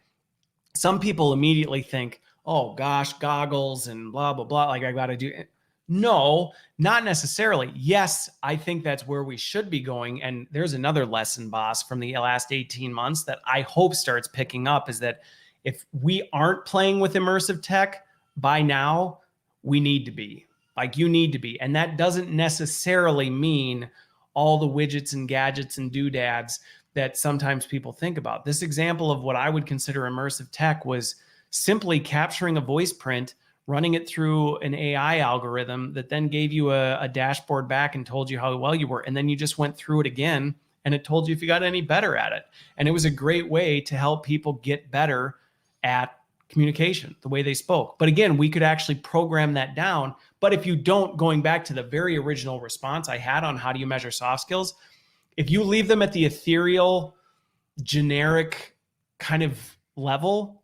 some people immediately think, oh gosh, goggles and blah, blah, blah, like I got to do it. No, not necessarily. Yes, I think that's where we should be going. And there's another lesson, boss, from the last 18 months that I hope starts picking up, is that if we aren't playing with immersive tech by now, we need to be. Like, you need to be. And that doesn't necessarily mean all the widgets and gadgets and doodads that sometimes people think about. This example of what I would consider immersive tech was simply capturing a voice print, running it through an AI algorithm that then gave you a dashboard back and told you how well you were. And then you just went through it again and it told you if you got any better at it. And it was a great way to help people get better at communication, the way they spoke. But again, we could actually program that down. But if you don't, going back to the very original response I had on how do you measure soft skills, if you leave them at the ethereal, generic kind of level,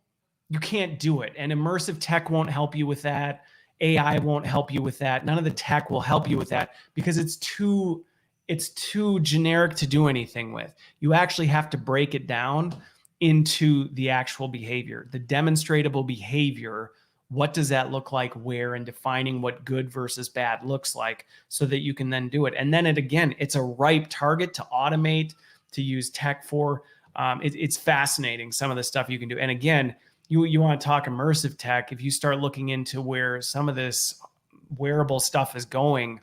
you can't do it. And immersive tech won't help you with that. AI won't help you with that. None of the tech will help you with that because it's too generic to do anything with. You actually have to break it down into the actual behavior, the demonstratable behavior. What does that look like where, and defining what good versus bad looks like so that you can then do it. And then it's a ripe target to automate, to use tech for. It's fascinating, some of the stuff you can do. And again, you want to talk immersive tech, if you start looking into where some of this wearable stuff is going,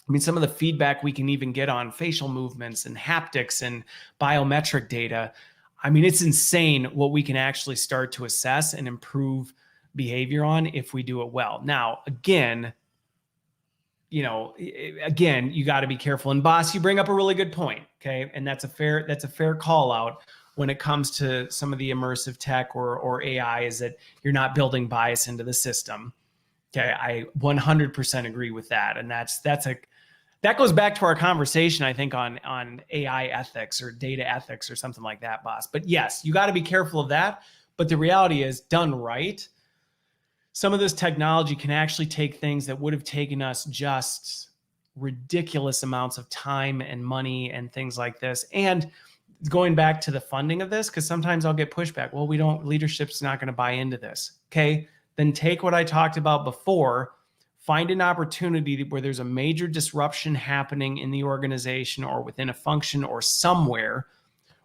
I mean, some of the feedback we can even get on facial movements and haptics and biometric data, I mean, it's insane what we can actually start to assess and improve behavior on if we do it well. Now, again, you got to be careful. And boss, you bring up a really good point. Okay. And that's a fair call out when it comes to some of the immersive tech or AI, is that you're not building bias into the system. Okay. I 100% agree with that. And that goes back to our conversation, I think, on AI ethics or data ethics or something like that, boss. But yes, you got to be careful of that. But the reality is, done right, some of this technology can actually take things that would have taken us just ridiculous amounts of time and money and things like this. And going back to the funding of this, because sometimes I'll get pushback. Well, leadership's not going to buy into this. Okay, then take what I talked about before. Find an opportunity where there's a major disruption happening in the organization or within a function or somewhere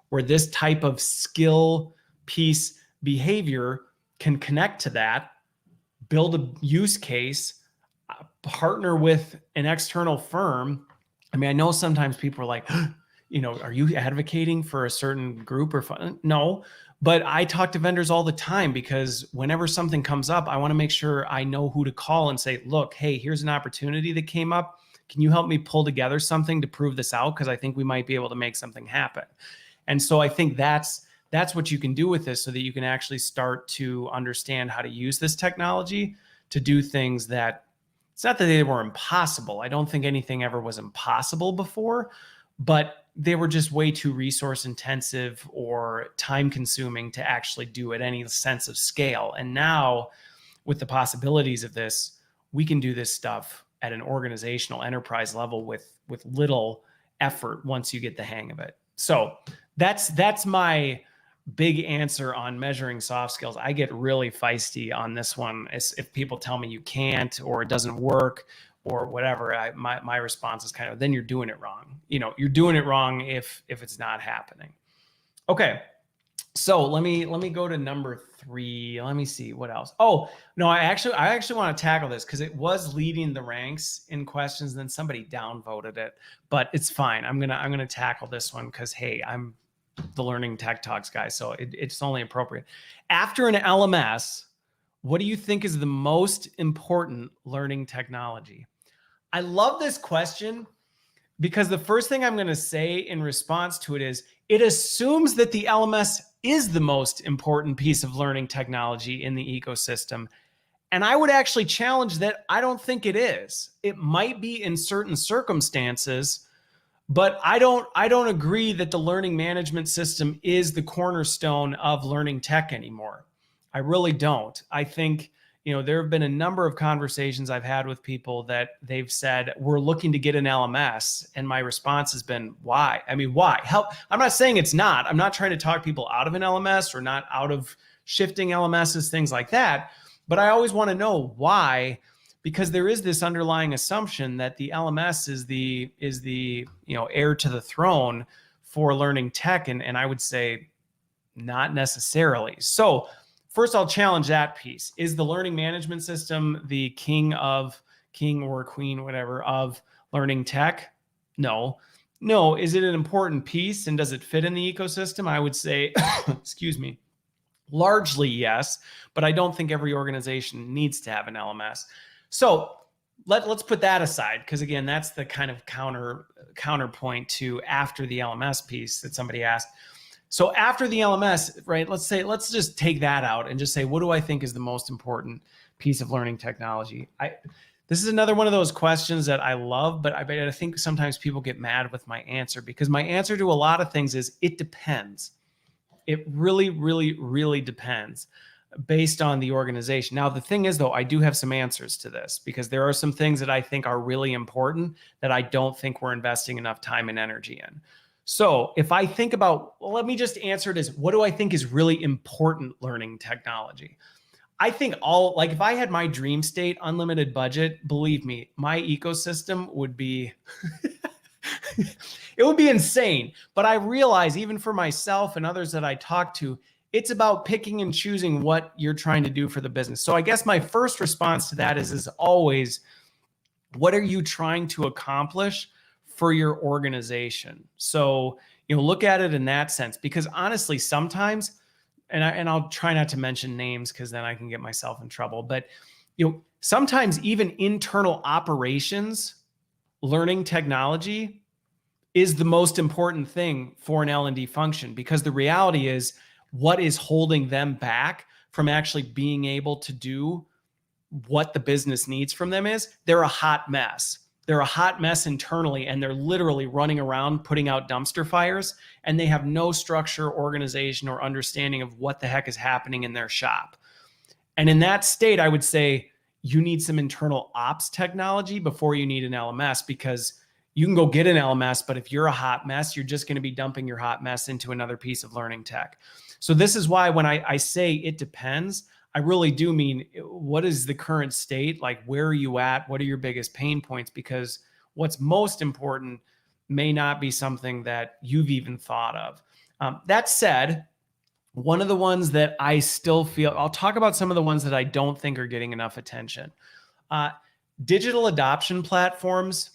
where this type of skill piece behavior can connect to that, build a use case, partner with an external firm. I mean, I know sometimes people are like, are you advocating for a certain group or fund? No. But I talk to vendors all the time because whenever something comes up, I want to make sure I know who to call and say, look, hey, here's an opportunity that came up. Can you help me pull together something to prove this out? Because I think we might be able to make something happen. And so I think that's what you can do with this, so that you can actually start to understand how to use this technology to do things that, it's not that they were impossible. I don't think anything ever was impossible before, but they were just way too resource intensive or time consuming to actually do at any sense of scale. And now with the possibilities of this, we can do this stuff at an organizational enterprise level with little effort once you get the hang of it. So that's my big answer on measuring soft skills. I get really feisty on this one. If people tell me you can't, or it doesn't work, or whatever, my response is kind of, then you're doing it wrong. You're doing it wrong if it's not happening. Okay. So let me go to number 3. Let me see what else. Oh, no, I actually want to tackle this because it was leading the ranks in questions. And then somebody downvoted it, but it's fine. I'm going to tackle this one because, hey, I'm the Learning Tech Talks guy. So it's only appropriate. After an LMS, what do you think is the most important learning technology? I love this question because the first thing I'm going to say in response to it is, it assumes that the LMS is the most important piece of learning technology in the ecosystem. And I would actually challenge that I don't think it is. It might be in certain circumstances, but I don't agree that the learning management system is the cornerstone of learning tech anymore. I really don't. I think, there have been a number of conversations I've had with people that they've said, we're looking to get an LMS. And my response has been, why? I mean, why? Help. I'm not saying it's not. I'm not trying to talk people out of an LMS or not out of shifting LMSs, things like that. But I always want to know why, because there is this underlying assumption that the LMS is the heir to the throne for learning tech. And I would say not necessarily. So first, I'll challenge that piece. Is the learning management system the king or queen, whatever, of learning tech? No. Is it an important piece and does it fit in the ecosystem? I would say, excuse me, largely yes, but I don't think every organization needs to have an LMS. So let's put that aside, because again, that's the kind of counterpoint to after the LMS piece that somebody asked. So after the LMS, right, let's just take that out and just say, what do I think is the most important piece of learning technology? This is another one of those questions that I love, but I think sometimes people get mad with my answer, because my answer to a lot of things is it depends. It really, really, really depends based on the organization. Now, the thing is, though, I do have some answers to this, because there are some things that I think are really important that I don't think we're investing enough time and energy in. So if I think about, well, let me just answer it as, what do I think is really important learning technology? I think if I had my dream state, unlimited budget, believe me, my ecosystem would be, it would be insane. But I realize, even for myself and others that I talk to, it's about picking and choosing what you're trying to do for the business. So I guess my first response to that is always, what are you trying to accomplish for your organization? So, look at it in that sense, because honestly, sometimes, and I'll try not to mention names because then I can get myself in trouble, but sometimes even internal operations, learning technology is the most important thing for an L&D function, because the reality is, what is holding them back from actually being able to do what the business needs from them is they're a hot mess. They're a hot mess internally, and they're literally running around putting out dumpster fires, and they have no structure, organization, or understanding of what the heck is happening in their shop. And in that state, I would say you need some internal ops technology before you need an LMS, because you can go get an LMS, but if you're a hot mess, you're just going to be dumping your hot mess into another piece of learning tech. So this is why when I say it depends, I really do mean, what is the current state? Like, where are you at? What are your biggest pain points? Because what's most important may not be something that you've even thought of. That said, one of the ones that I still feel, I'll talk about some of the ones that I don't think are getting enough attention. Digital adoption platforms,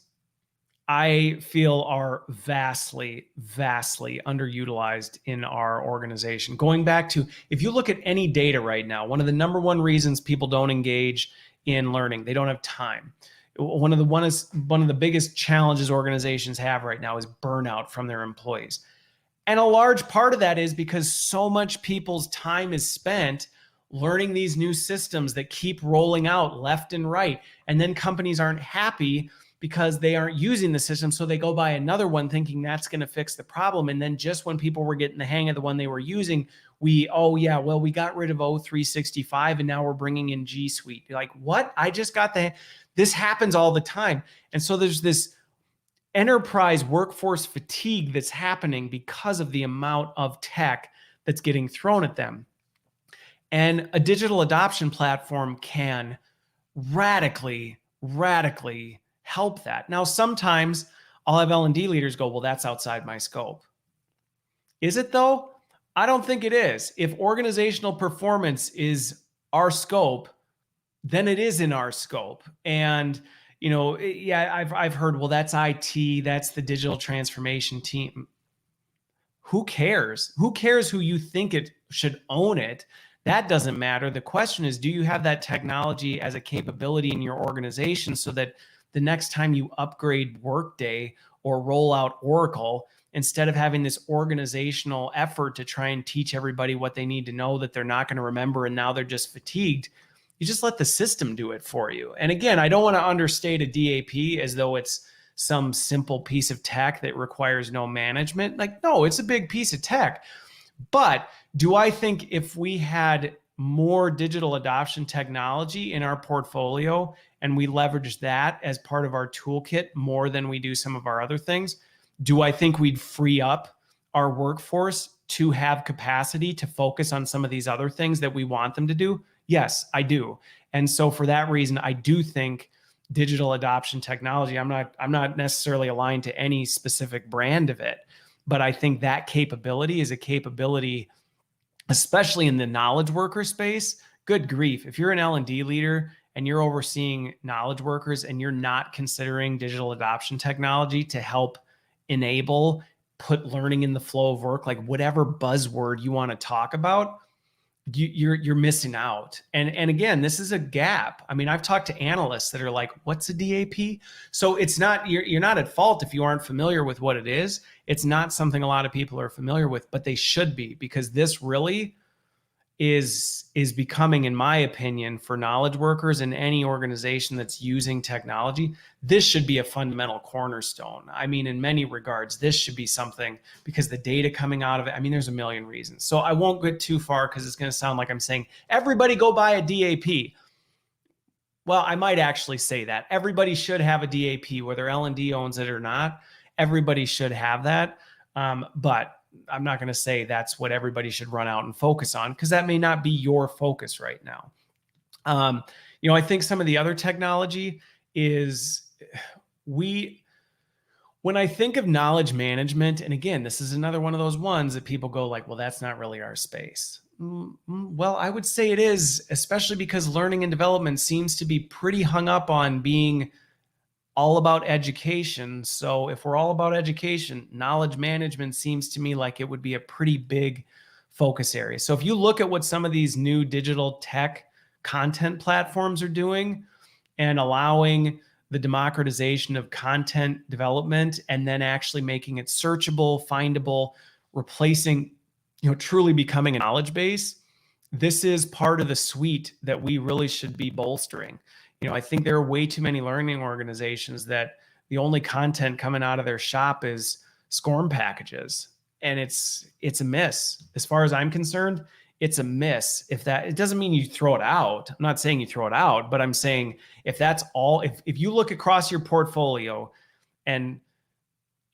I feel, are vastly, vastly underutilized in our organization. Going back to, if you look at any data right now, one of the number one reasons people don't engage in learning, they don't have time. One of the biggest challenges organizations have right now is burnout from their employees. And a large part of that is because so much people's time is spent learning these new systems that keep rolling out left and right. And then companies aren't happy because they aren't using the system. So they go buy another one thinking that's going to fix the problem. And then just when people were getting the hang of the one they were using, we got rid of O365 and now we're bringing in G Suite. You're like, what? I just got this happens all the time. And so there's this enterprise workforce fatigue that's happening because of the amount of tech that's getting thrown at them. And a digital adoption platform can radically help that. Now, sometimes I'll have L&D leaders go, well, that's outside my scope. Is it though? I don't think it is. If organizational performance is our scope, then it is in our scope. And, I've heard, well, that's IT, that's the digital transformation team. Who cares? Who cares who you think it should own it? That doesn't matter. The question is, do you have that technology as a capability in your organization so that the next time you upgrade Workday or roll out Oracle, instead of having this organizational effort to try and teach everybody what they need to know that they're not going to remember and now they're just fatigued, you just let the system do it for you. And again, I don't want to understate a DAP as though it's some simple piece of tech that requires no management. Like, no, it's a big piece of tech. But do I think if we had more digital adoption technology in our portfolio and we leverage that as part of our toolkit more than we do some of our other things, do I think we'd free up our workforce to have capacity to focus on some of these other things that we want them to do? Yes, I do. And so for that reason, I do think digital adoption technology, I'm not necessarily aligned to any specific brand of it, but I think that capability is a capability, especially in the knowledge worker space. Good grief. If you're an L&D leader and you're overseeing knowledge workers and you're not considering digital adoption technology to help enable, put learning in the flow of work, like whatever buzzword you want to talk about, you're missing out. And again, this is a gap. I mean, I've talked to analysts that are like, what's a DAP? So it's not, you're not at fault if you aren't familiar with what it is. It's not something a lot of people are familiar with, but they should be, because this really is becoming, in my opinion, for knowledge workers in any organization that's using technology, this should be a fundamental cornerstone. I mean, in many regards, this should be something, because the data coming out of it, I mean, there's a million reasons. So I won't get too far because it's going to sound like I'm saying, everybody go buy a DAP. Well, I might actually say that. Everybody should have a DAP, whether L&D owns it or not. Everybody should have that. But I'm not going to say that's what everybody should run out and focus on, because that may not be your focus right now. I think some of the other technology is when I think of knowledge management, and again, this is another one of those ones that people go like, well, that's not really our space. Well, I would say it is, especially because learning and development seems to be pretty hung up on being all about education. So if we're all about education, knowledge management seems to me like it would be a pretty big focus area. So if you look at what some of these new digital tech content platforms are doing and allowing the democratization of content development and then actually making it searchable, findable, replacing, truly becoming a knowledge base, this is part of the suite that we really should be bolstering. I think there are way too many learning organizations that the only content coming out of their shop is SCORM packages. And it's a miss. As far as I'm concerned, it's a miss. It doesn't mean you throw it out. I'm not saying you throw it out, but I'm saying if that's all, if you look across your portfolio and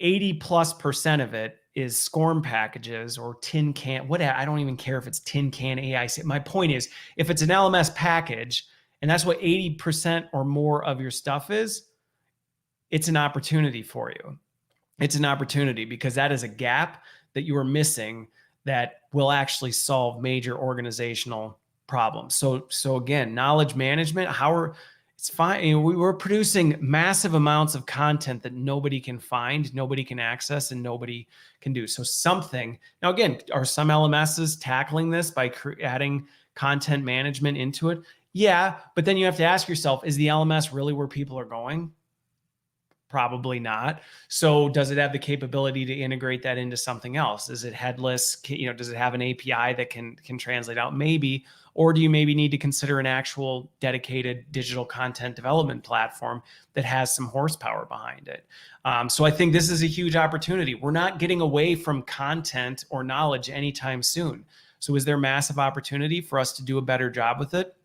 80+% of it is SCORM packages or tin can, I don't even care if it's tin can AI. My point is, if it's an LMS package, and that's what 80% or more of your stuff is, it's an opportunity for you. It's an opportunity because that is a gap that you are missing that will actually solve major organizational problems. So again, knowledge management, it's fine. We're producing massive amounts of content that nobody can find, nobody can access, and nobody can do. So something, now again, are some LMSs tackling this by adding content management into it? Yeah, but then you have to ask yourself, is the LMS really where people are going? Probably not. So does it have the capability to integrate that into something else? Is it headless? Does it have an API that can translate out? Maybe. Or do you maybe need to consider an actual dedicated digital content development platform that has some horsepower behind it? So I think this is a huge opportunity. We're not getting away from content or knowledge anytime soon. So is there massive opportunity for us to do a better job with it?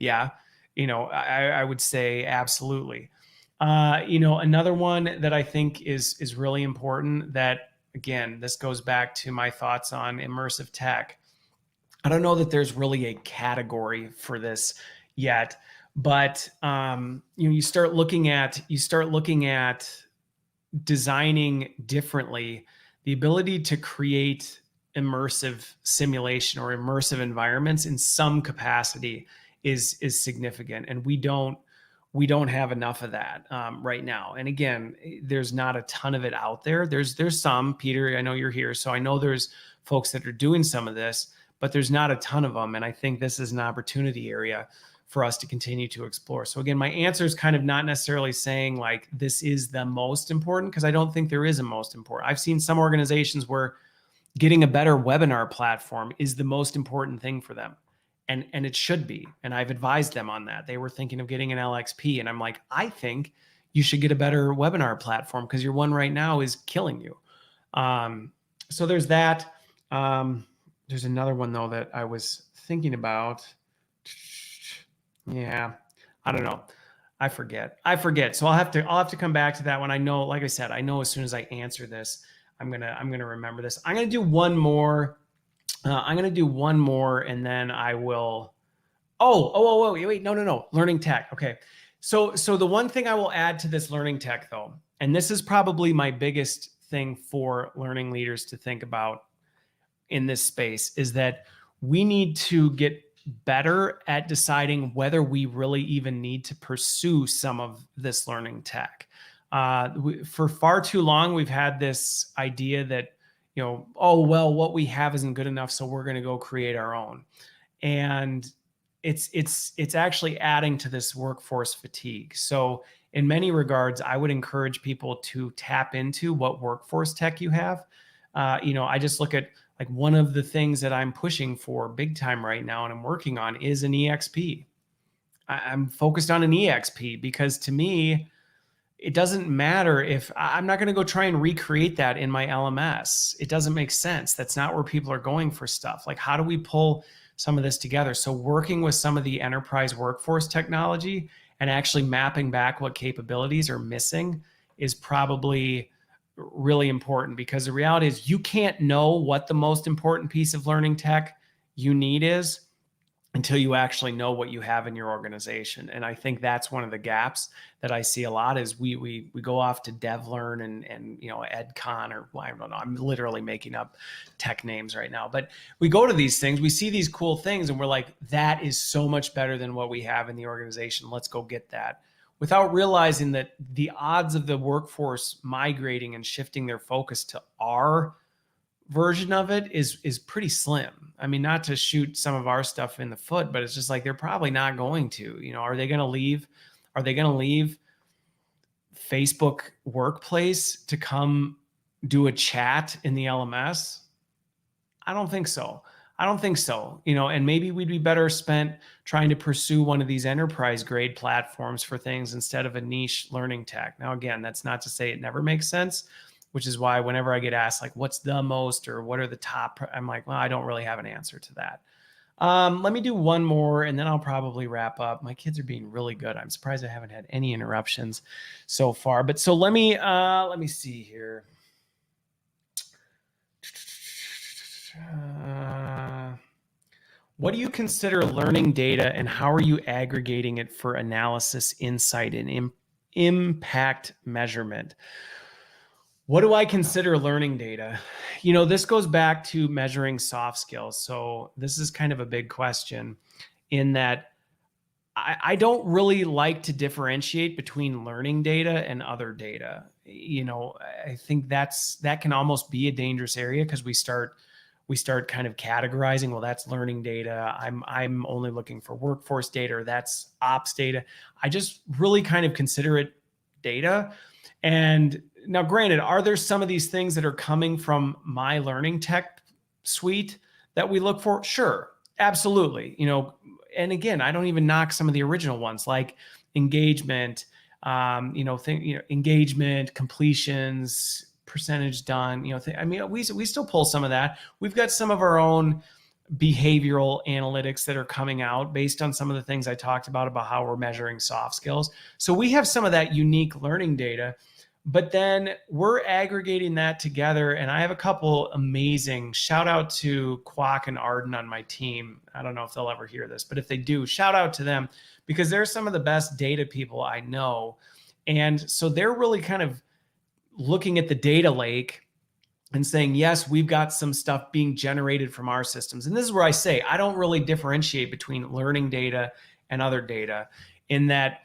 Yeah, I would say absolutely. Another one that I think is really important that, again, this goes back to my thoughts on immersive tech. I don't know that there's really a category for this yet, but you start looking at designing differently, the ability to create immersive simulation or immersive environments in some capacity is significant, and we don't have enough of that right now. And again, there's not a ton of it out there. There's some, Peter, I know you're here, so I know there's folks that are doing some of this, but there's not a ton of them. And I think this is an opportunity area for us to continue to explore. So again, my answer is kind of not necessarily saying like this is the most important, because I don't think there is a most important. I've seen some organizations where getting a better webinar platform is the most important thing for them. And it should be. And I've advised them on that. They were thinking of getting an LXP. And I'm like, I think you should get a better webinar platform because your one right now is killing you. So there's that. There's another one though that I was thinking about. Yeah, I don't know. I forget. So I'll have to come back to that one. I know, like I said, I know as soon as I answer this, I'm gonna remember this. I'm gonna do one more. And then I will. Oh, wait, no. Learning tech. Okay. So the one thing I will add to this learning tech though, and this is probably my biggest thing for learning leaders to think about in this space, is that we need to get better at deciding whether we really even need to pursue some of this learning tech. For far too long, we've had this idea that, oh, well, what we have isn't good enough, so we're going to go create our own. And it's actually adding to this workforce fatigue. So in many regards, I would encourage people to tap into what workforce tech you have. I just look at, like, one of the things that I'm pushing for big time right now and I'm working on is an EXP. I'm focused on an EXP because to me, it doesn't matter if I'm not going to go try and recreate that in my LMS. It doesn't make sense. That's not where people are going for stuff. Like, how do we pull some of this together? So working with some of the enterprise workforce technology and actually mapping back what capabilities are missing is probably really important, because the reality is you can't know what the most important piece of learning tech you need is until you actually know what you have in your organization. And I think that's one of the gaps that I see a lot is we go off to DevLearn and EdCon, or, well, I don't know, I'm literally making up tech names right now, but we go to these things, we see these cool things, and we're like, that is so much better than what we have in the organization. Let's go get that, without realizing that the odds of the workforce migrating and shifting their focus to our version of it is pretty slim. I mean, not to shoot some of our stuff in the foot, but it's just like, they're probably not going to. Are they going to leave? Are they going to leave Facebook Workplace to come do a chat in the LMS? I don't think so. And maybe we'd be better spent trying to pursue one of these enterprise grade platforms for things instead of a niche learning tech. Now, again, that's not to say it never makes sense, which is why whenever I get asked, like, what's the most or what are the top, I'm like, well, I don't really have an answer to that. Let me do one more and then I'll probably wrap up. My kids are being really good. I'm surprised I haven't had any interruptions so far. But so let me see here. What do you consider learning data, and how are you aggregating it for analysis, insight, and impact measurement? What do I consider learning data? This goes back to measuring soft skills. So this is kind of a big question, in that I don't really like to differentiate between learning data and other data. I think that can almost be a dangerous area, because we start kind of categorizing, well, that's learning data. I'm only looking for workforce data, or that's ops data. I just really kind of consider it data. And now, granted, are there some of these things that are coming from my learning tech suite that we look for? Sure, absolutely. And again, I don't even knock some of the original ones, like engagement, engagement, completions, percentage done, we still pull some of that. We've got some of our own behavioral analytics that are coming out based on some of the things I talked about how we're measuring soft skills. So we have some of that unique learning data, but then we're aggregating that together. And I have a couple amazing, shout out to Kwok and Arden on my team. I don't know if they'll ever hear this, but if they do, shout out to them, because they're some of the best data people I know. And so they're really kind of looking at the data lake and saying, yes, we've got some stuff being generated from our systems. And this is where I say, I don't really differentiate between learning data and other data, in that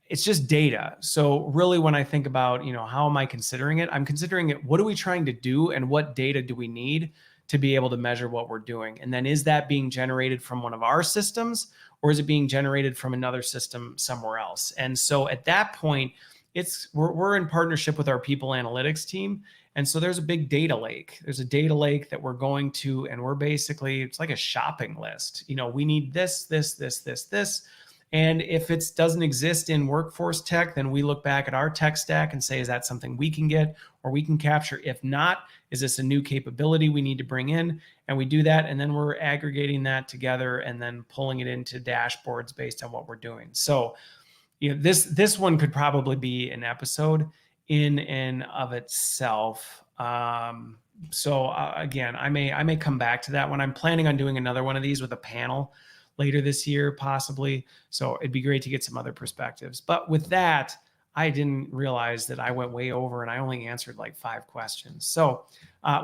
it's just data. So really, when I think about, how am I considering it? I'm considering it, what are we trying to do and what data do we need to be able to measure what we're doing? And then, is that being generated from one of our systems, or is it being generated from another system somewhere else? And so at that point, we're in partnership with our people analytics team, And so there's a big data lake. There's a data lake that we're going to, and we're basically, it's like a shopping list. We need this, this, this, this, this. And if it doesn't exist in workforce tech, then we look back at our tech stack and say, is that something we can get or we can capture? If not, is this a new capability we need to bring in? And we do that. And then we're aggregating that together and then pulling it into dashboards based on what we're doing. So, this one could probably be an episode in and of itself. Again, I may come back to that one. I'm planning on doing another one of these with a panel later this year, possibly. So it'd be great to get some other perspectives. But with that, I didn't realize that I went way over and I only answered like 5 questions. So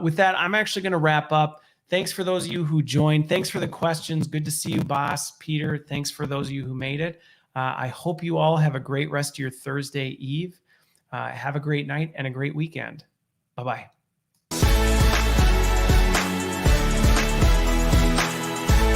with that, I'm actually going to wrap up. Thanks for those of you who joined. Thanks for the questions. Good to see you, boss. Peter, thanks for those of you who made it. I hope you all have a great rest of your Thursday Eve. Have a great night and a great weekend. Bye-bye.